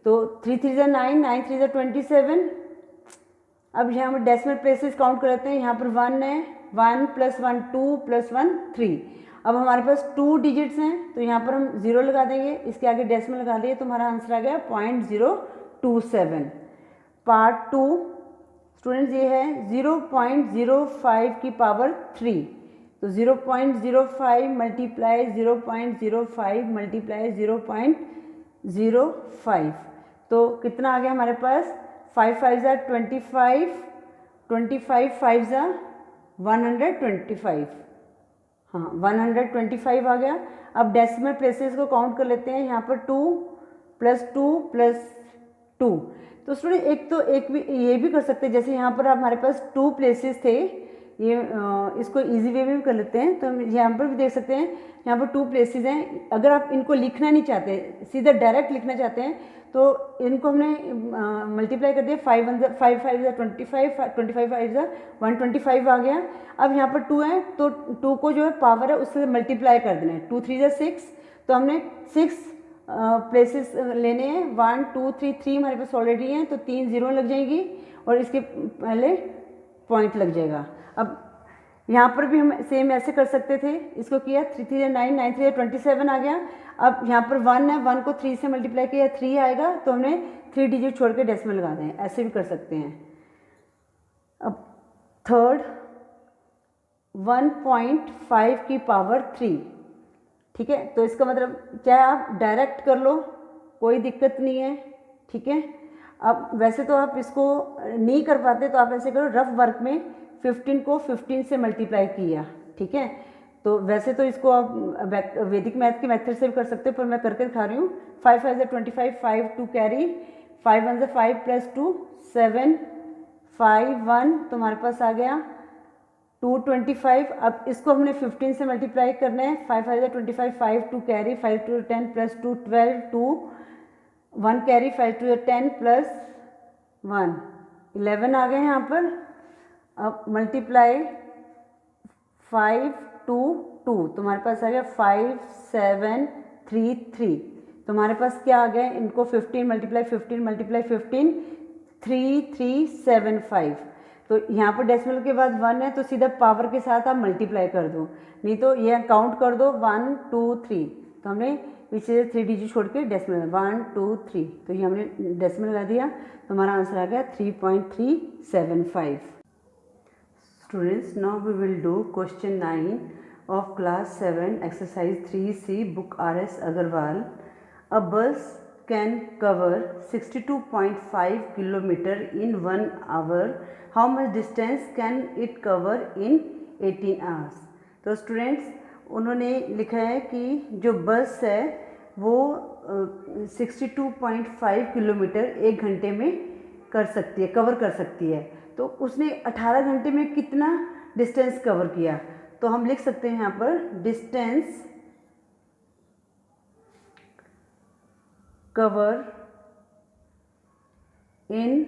तो 3 3 9, 9 3 27। अब यहाँ पर डेसिमल प्लेसेस काउंट कर लेते हैं, यहाँ पर 1 है, 1 + 1 2 + 1 3। अब हमारे पास 2 डिजिट्स हैं, तो यहाँ पर हम 0 लगा देंगे, इसके आगे डेसिमल लगा दिए, तो हमारा आंसर आ गया 0.027। पार्ट 2 स्टूडेंट्स ये है 0.05 की पावर 3, तो 0.05 मल्टीप्लाई 0.05 मल्टीप्लाई 0.05, तो कितना आ गया हमारे पास 5 5 ज़ा 25, 25 5 ज़ा 125, हाँ 125 आ गया। अब डेसिमल प्लेसेस को काउंट कर लेते हैं, यहाँ पर 2 + 2 + 2, तो स्टूडेंट एक भी ये भी कर सकते हैं, जैसे यहाँ पर हमारे पास 2 प्लेसेस थे, ये इसको इजी वे में भी कर लेते हैं, तो हम यहाँ पर भी देख सकते हैं यहाँ पर 2 प्लेसेस हैं। अगर आप इनको लिखना नहीं चाहते, सीधा डायरेक्ट लिखना चाहते हैं, तो इनको हमने मल्टीप्लाई कर दिया, 5 5 5 ज़ा 25, 25 5 ज़ा 125 आ गया। अब यहाँ पर 2 है, तो 2 को जो है पावर है उससे मल्टीप्लाई कर देना है, 2 3 ज़ा 6, तो हमने 6 प्लेसेस लेने हैं, 1 2 3 3 हमारे पास ऑलरेडी हैं, तो 3 0 लग जाएंगी और इसके पहले पॉइंट लग जाएगा। अब यहाँ पर भी हम सेम ऐसे कर सकते थे, इसको किया 3 3 ज़ा 9, 9 3 ज़ा 27 आ गया। अब यहाँ पर 1 है, 1 को 3 से मल्टीप्लाई किया 3 आएगा, तो हमने 3 डिजिट छोड़ के डेसिमल लगा दें, ऐसे भी कर सकते हैं। अब थर्ड 1.5 की पावर 3, ठीक है, तो इसका मतलब चाहे आप डायरेक्ट कर लो कोई दिक्कत नहीं है, ठीक है। अब वैसे तो आप इसको नहीं कर पाते, तो आप ऐसे करो, रफ वर्क में 15 को 15 से मल्टीप्लाई किया, ठीक है, तो वैसे तो इसको आप वैदिक मैथ के मेथड से भी कर सकते हो, पर मैं करके दिखा रही हूँ। 5 5 ज़ा 25, 5 2 कैरी, 5 1 ज़ा 5 + 2 7 5 1, तो हमारे पास आ गया 225। अब इसको हमने 15 से मल्टीप्लाई करना है, 5 5 ज़ा 25, 5 2 कैरी, 5 2 10 + 2 12 2 1 कैरी, 5 2 10 + 1 11 आ गए यहाँ पर। अब मल्टीप्लाई 5 2 2, तो हमारे पास आ गया 5 7 3 3, तो हमारे पास क्या आ गया, इनको 15 मल्टीप्लाई 15 मल्टीप्लाई 15 3 3 7 5, तो यहाँ पर डेसिमल के बाद 1 है, तो सीधा पावर के साथ आप मल्टीप्लाई कर दो, नहीं तो ये काउंट कर दो 1 2 3, तो हमने पीछे 3 डिजिट छोड़ के डेसिमल 1 2 3, तो ये हमने डेसिमल लगा दिया, तो हमारा आंसर आ गया 3.375। Students, now we will do question 9 of class 7 exercise 3C book R.S. Agarwal. A bus can cover 62.5 km in 1 hour. How much distance can it cover in 18 hours? तो स्टूडेंट्स उन्होंने लिखा है कि जो बस है वो 62.5 किलोमीटर 1 घंटे में कर सकती है, कवर कर सकती है, तो उसने 18 घंटे में कितना डिस्टेंस कवर किया, तो हम लिख सकते हैं यहाँ पर distance cover in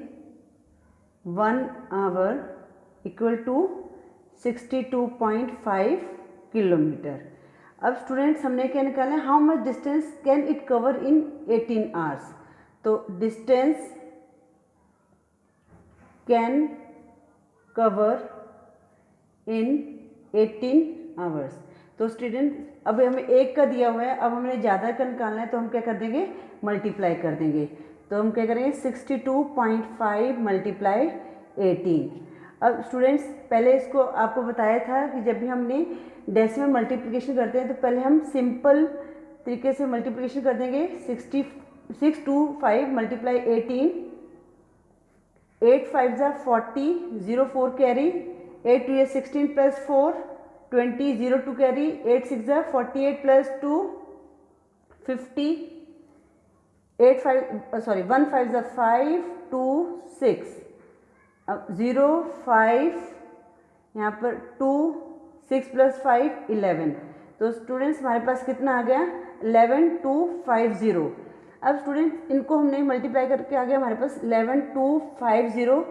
1 hour equal to 62.5 kilometre. अब स्टूडेंट्स हमने क्या निकाला है, how much distance can it cover in 18 hours. तो distance can cover in 18 hours. तो स्टूडेंट अब हमें एक का दिया हुआ है, अब हमें ज़्यादा का निकालना है तो हम क्या कर देंगे, मल्टीप्लाई कर देंगे। तो हम क्या करेंगे 62.5 मल्टीप्लाई 18। अब स्टूडेंट्स पहले इसको आपको बताया था कि जब भी हमने डेसिमल मल्टीप्लिकेशन करते हैं तो पहले हम सिंपल तरीके से मल्टीप्लिकेशन कर देंगे। 625 मल्टीप्लाई 18, 8 5 ज़ा 40, 0 4 कैरी, 8 2 16 प्लस 4 20, 0 2 कैरी, 8 6 ज़ा 48 प्लस 2 50, 1 5 ज़ा 5 2 6। अब 0 5 यहाँ पर 2 6 प्लस 5 11। तो स्टूडेंट्स हमारे पास कितना आ गया 11250। अब स्टूडेंट्स इनको हमने मल्टीप्लाई करके आ गया हमारे पास 11250।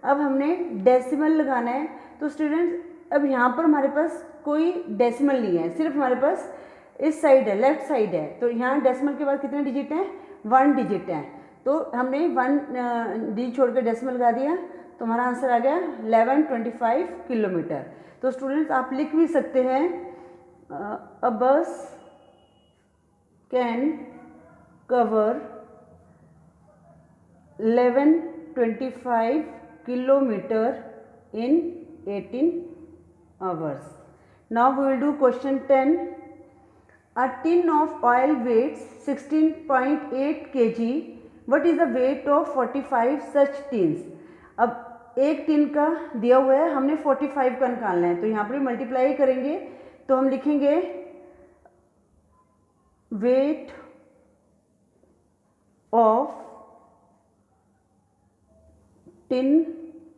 अब हमने डेसिमल लगाना है। तो स्टूडेंट्स अब यहाँ पर हमारे पास कोई डेसिमल नहीं है, सिर्फ हमारे पास इस साइड है, लेफ्ट साइड है। तो यहाँ डेसिमल के बाद कितने डिजिट हैं, 1 डिजिट हैं। तो हमने 1 डिजिट छोड़ कर डेसिमल लगा दिया तो हमारा आंसर आ गया 1125 किलोमीटर। तो स्टूडेंट्स आप लिख भी सकते हैं अ बस can cover 1125 kilometre in 18 hours. Now we will do question 10. A tin of oil weighs 16.8 kg. What is the weight of 45 such tins? अब एक टिन का दिया हुआ है, हमने 45 का निकालना है। तो यहाँ पर मल्टीप्लाई करेंगे तो हम लिखेंगे weight of tin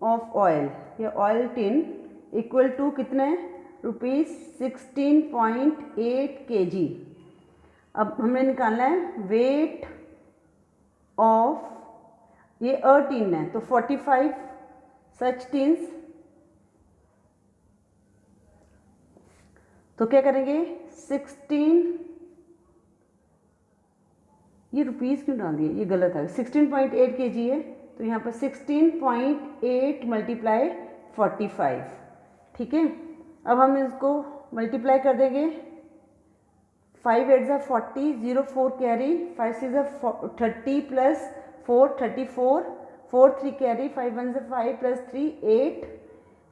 of oil या ऑयल टिन इक्वल टू कितने ₹16.8 kg। अब हमने निकालना है वेट ऑफ, ये अ टिन है तो 45 सच टिन्स। तो क्या करेंगे 16, ये रुपीज़ क्यों डाल दिए, ये गलत है, 16.8 kg है तो यहाँ पर 16.8 मल्टीप्लाई 45। ठीक है, अब हम इसको मल्टीप्लाई कर देंगे। 5 8 ज़ा 40, 0 4 कैरी, 5 6 ज़ा 30 प्लस 4 34, 4 3 कैरी, 5 1 ज़ा 5 प्लस 3 8,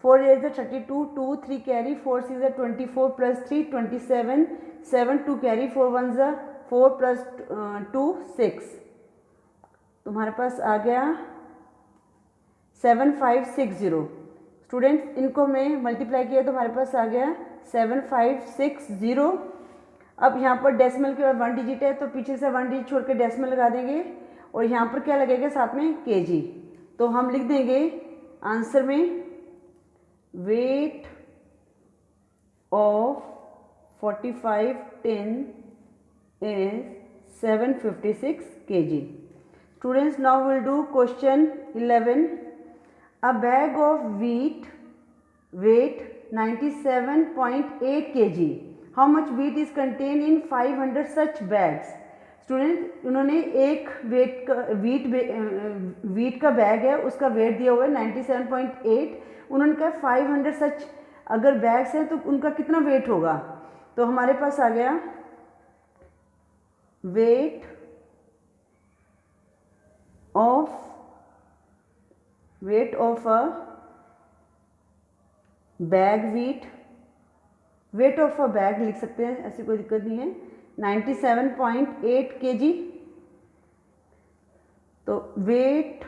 4 8 ज़ा 32, 2 3 कैरी, 4 6 ज़ा 24 प्लस 3 27, 7 2 कैरी, 4 1 ज़ा 4 प्लस 2 6। तुम्हारे पास आ गया 7560। स्टूडेंट्स इनको हमने मल्टीप्लाई किया तो हमारे पास आ गया 7560। अब यहाँ पर डेसिमल के बाद 1 डिजिट है तो पीछे से 1 डिजिट छोड़ के डेसिमल लगा देंगे और यहाँ पर क्या लगेगा साथ में केजी। तो हम लिख देंगे आंसर में weight of 45 tin is 756 kg. Students, now we will do question 11. A bag of wheat weight 97.8 kg. How much wheat is contained in 500 such bags? Student उन्होंने एक वीट का बैग है, उसका वेट दिया हुआ है 97.8। उन्होंने कहा 500 सच अगर बैग्स हैं तो उनका कितना वेट होगा। तो हमारे पास आ गया weight of a bag weight of a bag लिख सकते हैं, ऐसी कोई दिक्कत नहीं है। 97.8 kg। तो वेट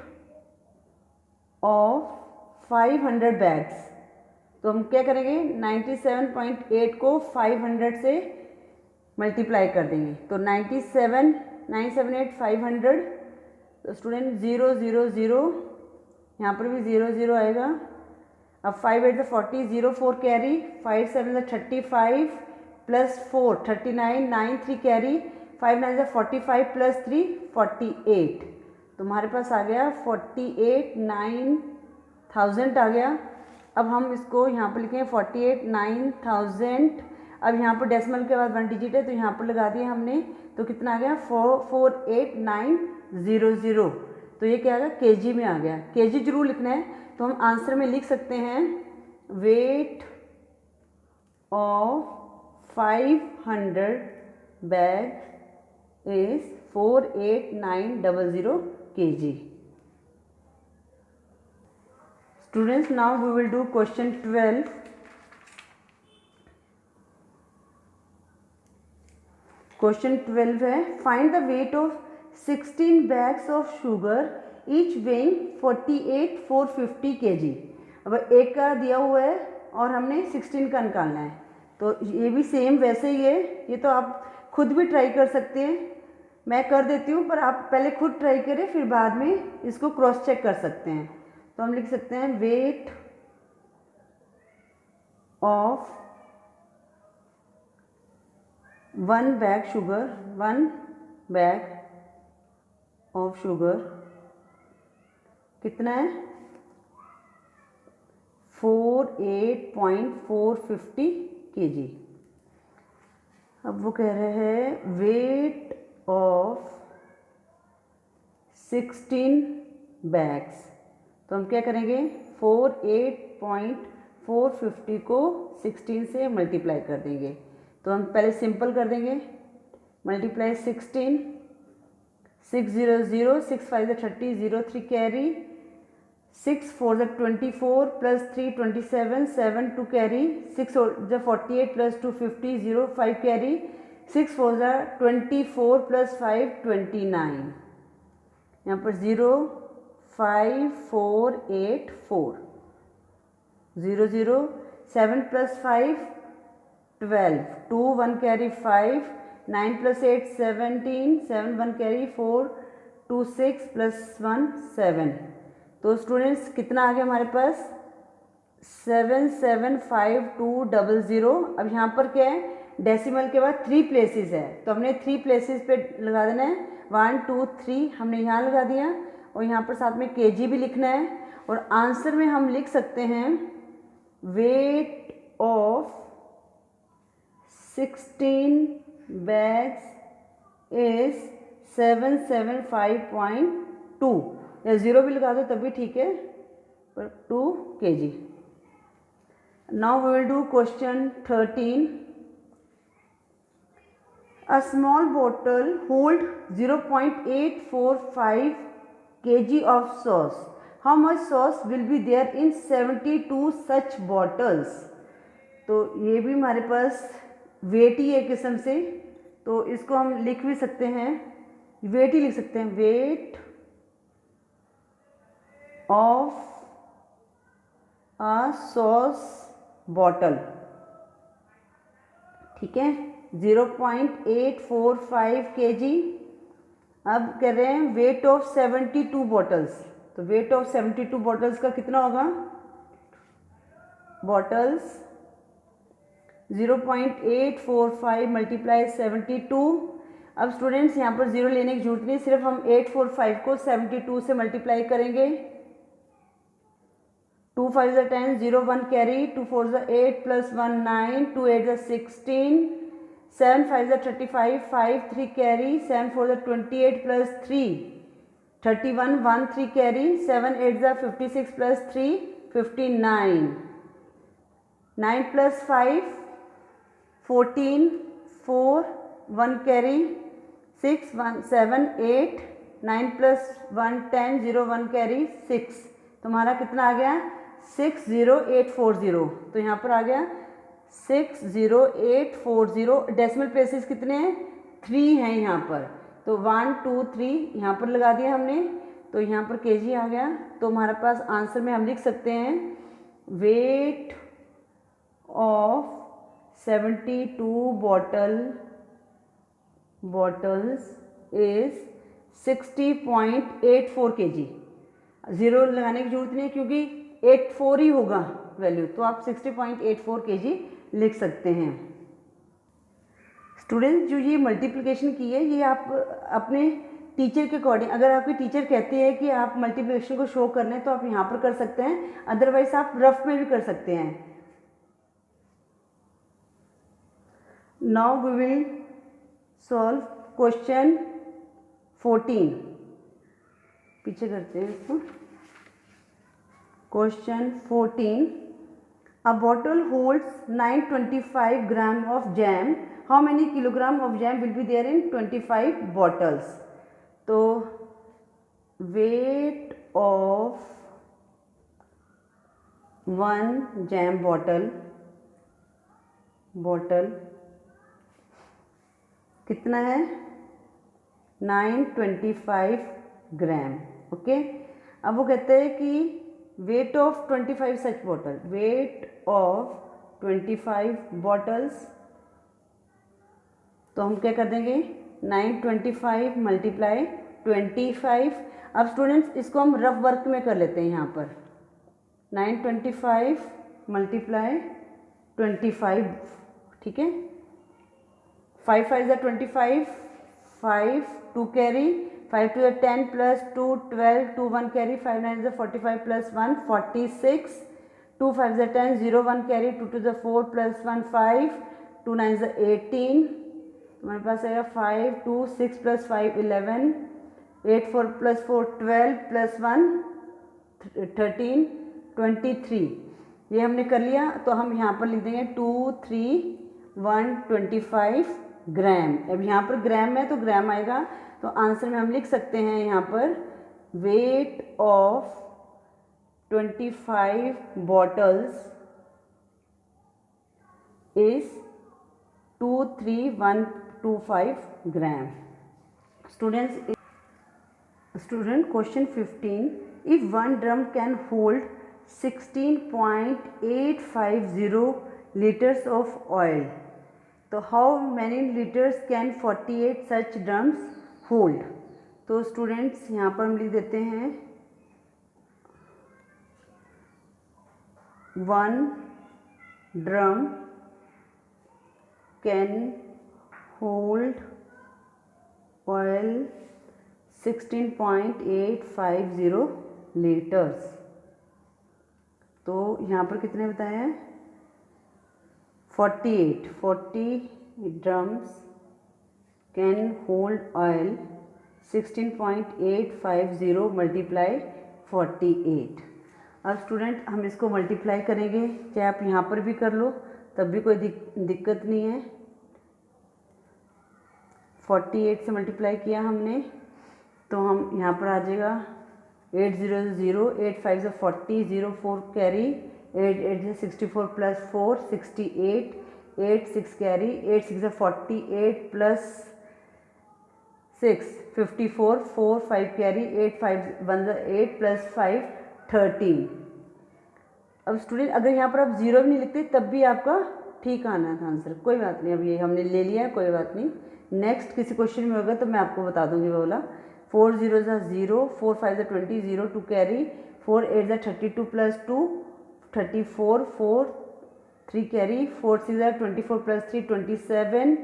ऑफ 500 बैग्स, तो हम क्या करेंगे 97.8 को 500 से मल्टीप्लाई कर देंगे तो 978 500। तो स्टूडेंट 0 0 0, यहाँ पर भी 0 0 आएगा। अब 5 8 40, 0 4 कैरी, 5 7 35 प्लस 4 39, 9 3 कैरी, 5 9 45 प्लस 3 48। तो हमारे पास आ गया 48,9,000 आ गया। अब हम इसको यहाँ पर लिखेंगे 48,9,000। अब यहाँ पर डेसिमल के बाद 1 डिजिट है तो यहाँ पर लगा दिया हमने, तो कितना आ गया 448,900। तो ये क्या आ गया, केजी में आ गया। केजी जरूर लिखना है, तो हम आंसर में लिख सकते हैं weight of 500 bag is 48900 kg. Students, now we will do question 12. Question 12 है find the weight of 16 bags of sugar each weighing 48,450 kg. अब एक का दिया हुआ है और हमने 16 का निकालना है, तो ये भी सेम वैसे ही है। ये तो आप खुद भी ट्राई कर सकते हैं, मैं कर देती हूँ, पर आप पहले खुद ट्राई करें, फिर बाद में इसको क्रॉस चेक कर सकते हैं। तो हम लिख सकते हैं weight of 1 bag sugar, 1 bag of sugar कितना है 48,450 kg। अब वो कह रहे हैं वेट ऑफ 16 बैग्स, तो हम क्या करेंगे 48,450 को 16 से मल्टीप्लाई कर देंगे। तो हम पहले सिंपल कर देंगे, multiply 16, 600, 6 5 30, 0 3 carry, 6 4 24 plus 3 27, 7 2 carry, 6 48 plus 2 50, 0 5 carry, 6 4 24 plus 5 29, यहाँ पर 0 5 4 8 4, 0 0 7 plus 5 12, 2 1 carry 5, 9 plus 8 17, 7 1 carry 4 2 6 plus 1 7। तो स्टूडेंट्स कितना आ गया हमारे पास 775200। अब यहाँ पर क्या है, डेसिमल के बाद 3 प्लेसेस है, तो हमने 3 प्लेसेस पे लगा देना है, 1 2 3 हमने यहाँ लगा दिया, और यहाँ पर साथ में केजी भी लिखना है। और आंसर में हम लिख सकते हैं वेट ऑफ 16 बैग्स इज 775.2, या 0 भी लगा दो तब भी ठीक है, पर 2 kg। Now we will do question 13। A small bottle hold 0.845 kg of sauce. How much sauce will be there in 72 such bottles? तो ये भी हमारे पास वेट ही है किस्म से, तो इसको हम लिख भी सकते हैं, वेट ही लिख सकते हैं, weight of a sauce bottle, ठीक है 0.845 kg। अब कह रहे हैं वेट ऑफ 72 बॉटल्स, तो वेट ऑफ 72 बॉटल्स का कितना होगा, बॉटल्स 0.845 मल्टीप्लाई 72। अब स्टूडेंट्स यहाँ पर 0 लेने की जरूरत नहीं, सिर्फ हम 845 को 72 से मल्टीप्लाई करेंगे। 2 5 10, 0 1 carry, 2 4 8 plus 1 9, 2 8 16, 7 5 35, 5 3 carry, 7 4 28 plus 3 31, 1 3 carry, 7 8 56 plus 3 59, 9 plus 5 14, 4 1 carry, 6 1 7 8, 9 plus 1 10, 0 1 carry 6। तो हमारा कितना आ गया 60840। तो यहाँ पर आ गया 60840। डेसिमल प्लेसेस कितने हैं 3 हैं यहाँ पर, तो 1 2 3 यहाँ पर लगा दिया हमने, तो यहाँ पर केजी आ गया। तो हमारे पास आंसर में हम लिख सकते हैं weight of 72 bottles is 60.84 kg। 0 लगाने की जरूरत नहीं क्योंकि 84 ही होगा वैल्यू, तो आप 60.84 kg लिख सकते हैं। स्टूडेंट्स जो ये मल्टीप्लिकेशन की है ये आप अपने टीचर के अकॉर्डिंग, अगर आपकी टीचर कहती है कि आप मल्टीप्लिकेशन को शो करना है तो आप यहाँ पर कर सकते हैं, अदरवाइज आप रफ में भी कर सकते हैं। Now we will solve question 14। पीछे करते हैं इसको। Question 14, a bottle holds 925 gram of jam, how many kilogram of jam will be there in 25 bottles. तो weight of one jam bottle कितना है, 925 ग्राम। ओके, अब वो कहते हैं कि wait of 25 such bottle, wait of 25 bottles, तो हम क्या कर देंगे 925 मल्टीप्लाई 25। अब स्टूडेंट्स इसको हम रफ वर्क में कर लेते हैं यहाँ पर, 925 मल्टीप्लाई 25, ठीक है, 5 5 is 25, 5 2 carry, 5 2 is 10 plus 2 12, 2 1 carry, 5 9 is 45 plus 1 46, 2 5 is 10, 0 1 carry, 2 2 is 4 plus 1 5, 2 9 is 18, हमारे पास आएगा 5 2 6 plus 5 11, 8 4 plus 4 12 plus 1 13 23। ये हमने कर लिया, तो हम यहाँ पर लिख देंगे 2 3 1 25 ग्राम। अब यहाँ पर ग्राम है तो ग्राम आएगा, तो आंसर में हम लिख सकते हैं यहाँ पर weight of 25 bottles is 23125 gram. Student question 15, if one drum can hold 16.850 litres of oil, तो how many litres can 48 such drums hold. तो स्टूडेंट्स यहाँ पर हम लिख देते हैं one drum can hold oil 16.850 litres. तो यहाँ पर कितने बताए हैं 40 drums can hold oil 16.850 multiply 48। अब स्टूडेंट हम इसको मल्टीप्लाई करेंगे, चाहे आप यहाँ पर भी कर लो तब भी कोई दिक्कत नहीं है। 48 से मल्टीप्लाई किया हमने तो हम यहाँ पर आ जाएगा 8 0 0, 8 5 से 40, 0 4 कैरी, 8 8 से 64 प्लस 4 68, 8 6 कैरी, 8 6 से 48 प्लस 6 54, 4 5 कैरी, 8 5 1 8 प्लस 5 13। अब स्टूडेंट अगर यहाँ पर आप जीरो भी नहीं लिखते तब भी आपका ठीक आना था आंसर, कोई बात नहीं, अब ये हमने ले लिया है, कोई बात नहीं। नेक्स्ट किसी क्वेश्चन में होगा तो मैं आपको बता दूंगी वो वाला। 4 0 0, 4 5 20, 0 2 carry, 4 8 32 plus 2 34, 4 3 carry, 4 6 24 plus 3 27,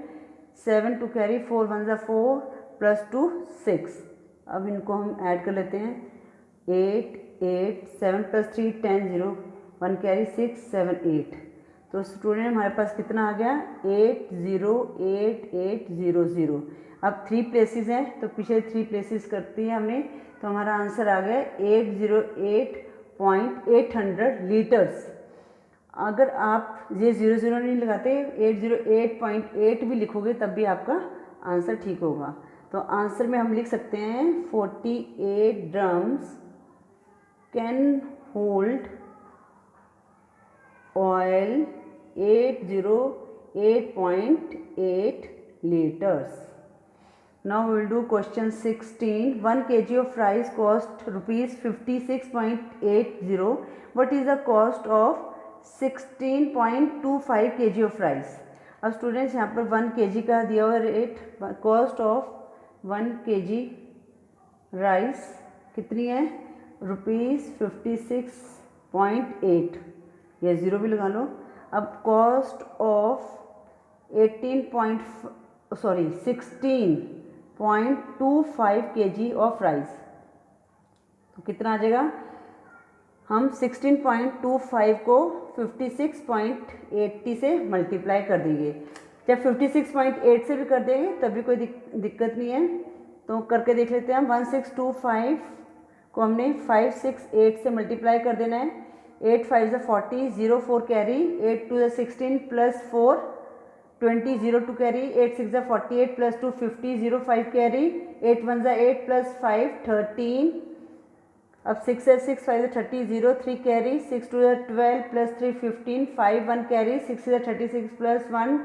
7 2 carry, 4 1 4 plus 2 6। अब इनको हम ऐड कर लेते हैं 8 8 7 प्लस 3 10, 0 1 कैरी 6 7 8। तो स्टूडेंट हमारे पास कितना आ गया 8 0 8 8 0 0। अब 3 प्लेसेस हैं तो पीछे 3 प्लेसेस करती है हमने, तो हमारा आंसर आ गया 808.800 लीटर्स। अगर आप ये 0 0 नहीं लगाते 808.8 भी लिखोगे तब भी आपका आंसर ठीक होगा। तो आंसर में हम लिख सकते हैं 48 drums can hold oil 808.8 liters. Now we will do question 16. 1 kg of rice cost rupees 56.80. What is the cost of 16.25 kg of rice? अब स्टूडेंट्स यहाँ पर 1 kg का दिया हुआ rate, cost of 1 kg rice कितनी है ₹56.8, या ज़ीरो भी लगा लो। अब cost of 16 0.25 kg of rice. तो कितना आ जाएगा, हम 16.25 को 56.80 से मल्टीप्लाई कर देंगे। जब 56.8 से भी कर देंगे तब भी कोई दिक्कत नहीं है, तो करके देख लेते हैं हम। 1625 को हमने 568 से मल्टीप्लाई कर देना है। 8 5 ज़ा 40, 0 4 कैरी, 8 2 ज़ा 16 प्लस 4 20, 0 2 कैरी, 8 6 ज़ा 48 प्लस 2 50, 0 5 कैरी, 8 1 ज़ा 8 प्लस 5 13। अब 6 है 6 5 ज़ा 30, 0 3 कैरी, 6 2 ज़ा 12 प्लस 3 15, 5 1 कैरी, 6 ज़ा 36 प्लस 1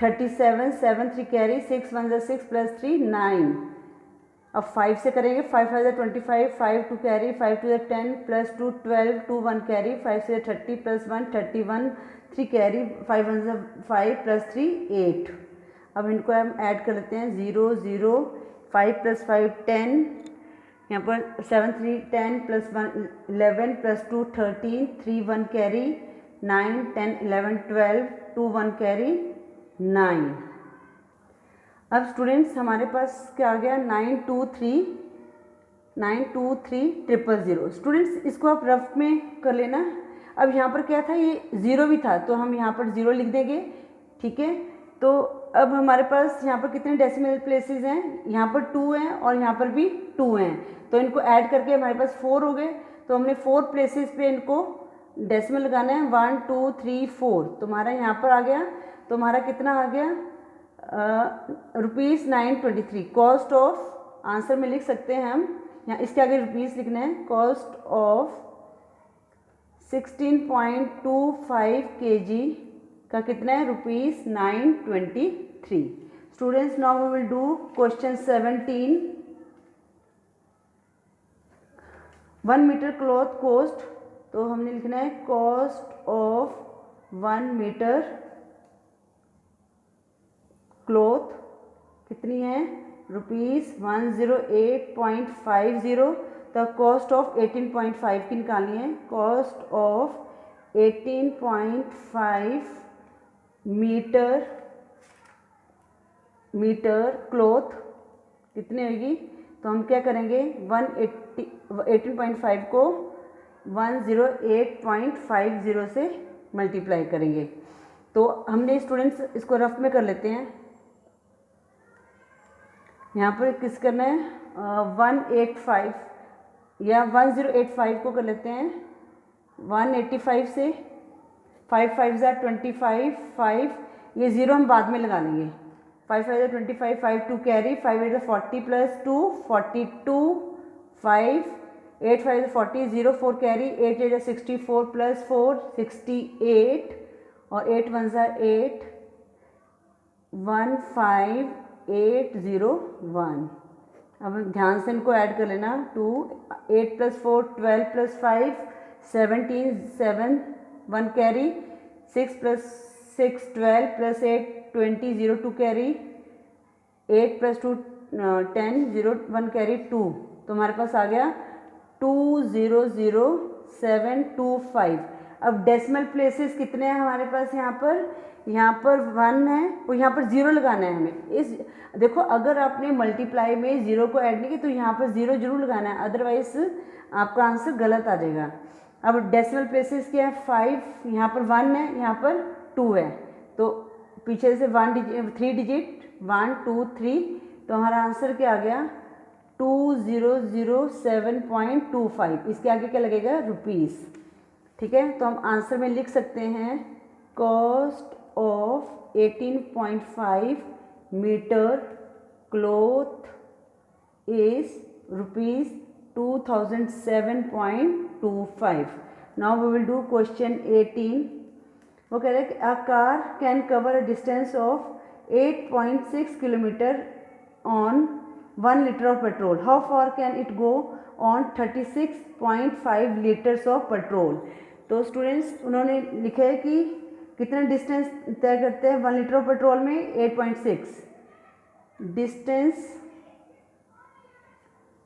37, 7 3 कैरी, 6 1 ज़ा 6 प्लस 3 9। अब 5 से करेंगे, 5 5 ज़ा 25, 5 2 कैरी, 5 2 ज़ा 10 प्लस 2 12, 2 1 कैरी, 5 से 30 प्लस 1 31, 3 कैरी, 5 1 ज़ा 5 प्लस 3 8। अब इनको हम ऐड कर लेते हैं, 0 0 5 प्लस 5 10, यहाँ पर 7 3 10 प्लस 1 11 प्लस 2 13, 3 1 कैरी, 9 10 11 12, 2 1 कैरी 9। अब स्टूडेंट्स हमारे पास क्या आ गया, 923000। स्टूडेंट्स इसको आप रफ में कर लेना। अब यहाँ पर क्या था, ये 0 भी था तो हम यहाँ पर 0 लिख देंगे, ठीक है। तो अब हमारे पास यहाँ पर कितने डेसिमल प्लेसेस हैं, यहाँ पर 2 हैं और यहाँ पर भी 2 हैं, तो इनको ऐड करके हमारे पास 4 हो गए। तो हमने 4 प्लेसेस पे इनको डेसिमल लगाना है, 1 2 3 4। तुम्हारा यहाँ पर आ गया, तो हमारा कितना आ गया, ₹923। कॉस्ट ऑफ, आंसर में लिख सकते हैं हम, यहाँ इसके आगे रुपीस लिखना है। कॉस्ट ऑफ 16.25 kg का कितना है, ₹923। Students now we will do question 17। 1 metre cloth cost, तो हमने लिखना है कॉस्ट ऑफ 1 मीटर क्लॉथ कितनी है, ₹108.50। तो कॉस्ट ऑफ 18.5 की निकालनी है। कॉस्ट ऑफ 18.5 मीटर क्लॉथ कितनी होगी, तो हम क्या करेंगे, 18.5 को 108.50 से मल्टीप्लाई करेंगे। तो हमने स्टूडेंट्स इसको रफ में कर लेते हैं। यहाँ पर किस करना है, 185 या 1085 को कर लेते हैं 185 से। 5 5 ज़ा 25, 5 ये 0 हम बाद में लगा लेंगे। 5 5 ज़ा 25, 5 2 कैरी, 5 8 ज़ा 40 प्लस 2 42, 5 8 5 ज़ा 40, 0 4 कैरी, 8 8 ज़ा 64 प्लस 4 68 और 8 1 ज़ा 8 15801। अब ध्यान से इनको ऐड कर लेना। 2 8 plus 4 12 plus 5 17 7 1 carry, 6 plus 6 12 plus 8 20 0 2 carry, 8 plus 2 10 0 1 carry 2। तो हमारे पास आ गया 200725। अब डेसिमल प्लेसेस कितने हैं हमारे पास, यहाँ पर 1 है और यहाँ पर 0 लगाना है हमें। इस देखो, अगर आपने मल्टीप्लाई में 0 को ऐड नहीं किया तो यहाँ पर 0 जरूर लगाना है, अदरवाइज आपका आंसर गलत आ जाएगा। अब डेसिमल प्लेसेस क्या है, 5, यहाँ पर 1 है, यहाँ पर 2 है, तो पीछे से 3 डिजिट 1 2 3। तो हमारा आंसर क्या आ गया, 2007.25। इसके आगे क्या लगेगा, रुपीस, ठीक है। तो हम आंसर में लिख सकते हैं cost of 18.5 metre cloth is ₹2007.25। Now we will do question 18। वो कह रहे हैं कि a car can cover a distance of 8.6 kilometre on 1 litre of petrol. How far can it go on 36.5 litres of petrol. तो students उन्होंने लिखा है कि कितना डिस्टेंस तय करते हैं 1 लीटर ऑफ पेट्रोल में, 8.6। डिस्टेंस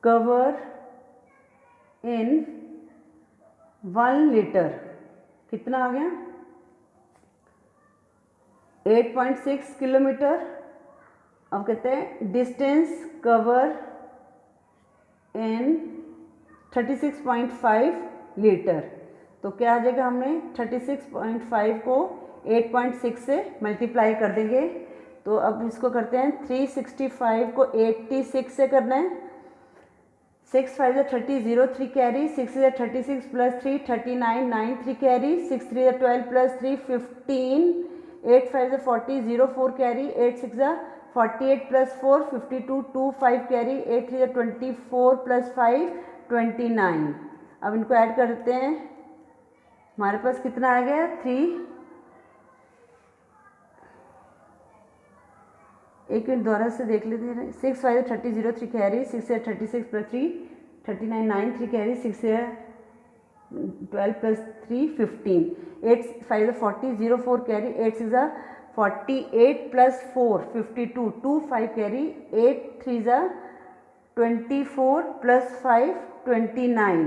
कवर इन 1 लीटर कितना आ गया, 8.6 किलोमीटर अब कहते हैं डिस्टेंस कवर इन 36.5 लीटर। तो क्या आ जाएगा, हमने 36.5 को 8.6 से मल्टीप्लाई कर देंगे। तो अब इसको करते हैं 365 को 86 से करना है। 6 5 is 30 0 3 carry, 6 is 36 plus 3 39 9 3 carry, 6 3 is 12 plus 3 15, 8 5 is 40 0 4 carry, 8 6 is 48 plus 4 52 2 5 carry, 8 3 is 24 plus 5 29। अब इनको ऐड करते हैं, हमारे पास कितना आ गया 3, एक मिनट दोबारा से देख लेते हैं। 6 5 30 0 3 कैरी, 6 है 36 प्लस 3 39 9 3 कैरी, 6 है 12 प्लस 3 15, 8 5 40 0 4 कैरी, 8 6 है 48 प्लस 4 52 2 5 कैरी, 8 3 है 24 प्लस 5 29।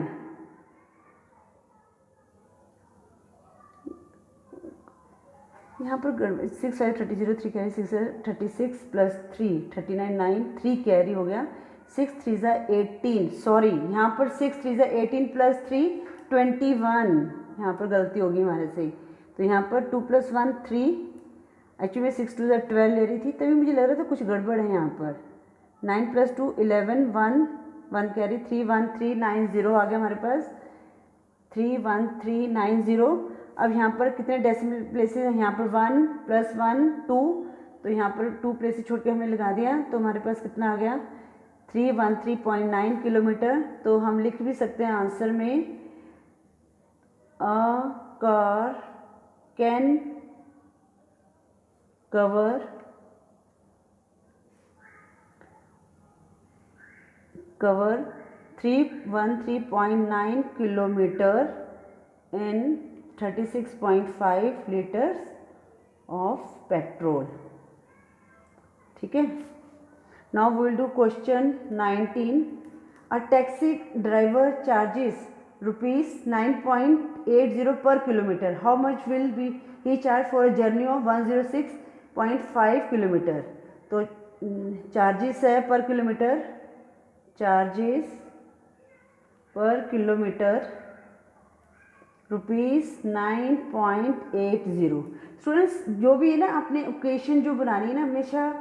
यहाँ पर 6 5 30 0 3 कैरी, 6 है 36 प्लस 3 39 9 3 कैरी हो गया, 6 3 ज़ा 18, सॉरी यहाँ पर 6 3 ज़ा 18 प्लस 3 21, यहाँ पर गलती होगी हमारे से। तो यहाँ पर 2 प्लस 1 3, एक्चुअली मैं 6 2 ज़ा 12 ले रही थी, तभी मुझे लग रहा था कुछ गड़बड़ है यहाँ पर। 9 प्लस 2 11 1 1 कैरी, 3 1 3 9 0 आ गया हमारे पास, 3 1 3 9 0। अब यहाँ पर कितने डेसिमल प्लेसेस हैं, यहाँ पर 1 प्लस 1 2, तो यहाँ पर 2 प्लेसेस छोड़ के हमने लगा दिया, तो हमारे पास कितना आ गया 313.9 किलोमीटर। तो हम लिख भी सकते हैं आंसर में, अ car can cover 313.9 kilometre in 36.5 liters of petrol। ठीक है। Now we will do question 19. A taxi driver charges rupees 9.80 per kilometer. How much will be he charge for a journey of 106.5 kilometer? तो charges है पर kilometre, charges पर kilometre ₹9.80। Students जो भी है ना, आपने ओकेशन जो बनानी है ना, हमेशा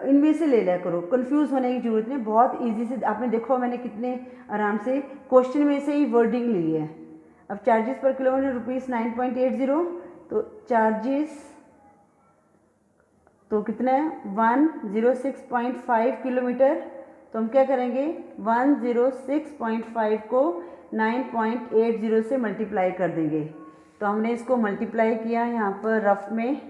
इनमें से ले लिया करो, कंफ्यूज होने की जरूरत नहीं। बहुत इजी से आपने देखो मैंने कितने आराम से क्वेश्चन में से ही वर्डिंग ली है। अब चार्जेस पर किलोमीटर ₹9.80, तो चार्जेस तो कितना है 106.5 किलोमीटर। तो हम क्या करेंगे 106.5 को 9.80 से मल्टीप्लाई कर देंगे। तो हमने इसको मल्टीप्लाई किया यहाँ पर रफ में,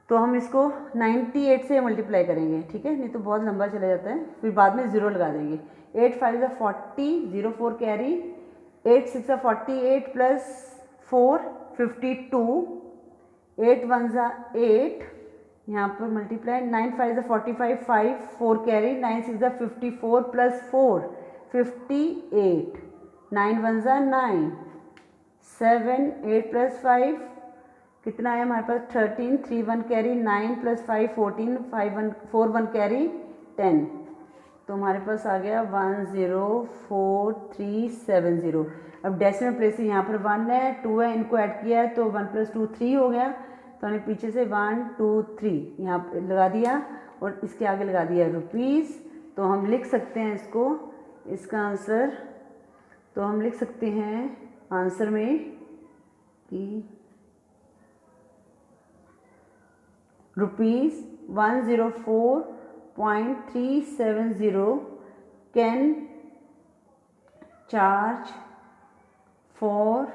तो हम इसको 98 से मल्टीप्लाई करेंगे, ठीक है, नहीं तो बहुत लंबा चला जाता है, फिर बाद में ज़ीरो लगा देंगे। 8 5 is 40 0 4 carry, 8 6 is 48 plus 4 52, 8 1 is 8, यहाँ पर multiply, 9 5 is 45 5 4 carry, 9 6 is 54 plus 4 58, 9 1 is 9, 7 8 plus 5 कितना है हमारे पास 13, 3 1 कैरी, 9 प्लस 5 14, 5 1 4 1 कैरी 10। तो हमारे पास आ गया 104,370। अब डेसिमल प्लेस यहाँ पर 1 है 2 है, इनको ऐड किया है तो 1 + 2 3 हो गया। तो हमने पीछे से 1 2 3 यहाँ पर लगा दिया और इसके आगे लगा दिया रुपीज़। तो हम लिख सकते हैं इसका आंसर, तो हम लिख सकते हैं आंसर में कि ₹104.370 can charge for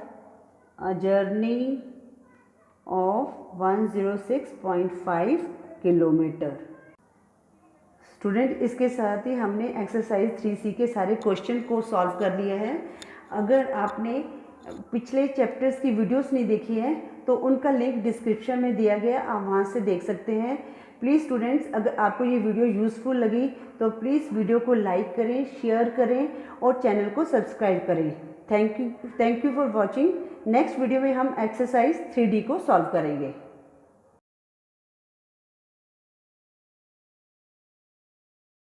a journey of 106.5 kilometre. Student इसके साथ ही हमने एक्सरसाइज 3C के सारे क्वेश्चन को सॉल्व कर लिया है। अगर आपने पिछले चैप्टर्स की वीडियोस नहीं देखी है तो उनका लिंक डिस्क्रिप्शन में दिया गया, आप वहां से देख सकते हैं। प्लीज़ स्टूडेंट्स, अगर आपको ये वीडियो यूज़फुल लगी तो प्लीज़ वीडियो को लाइक करें, शेयर करें और चैनल को सब्सक्राइब करें। Thank you for watching. Next video में हम एक्सरसाइज 3D को सॉल्व करेंगे।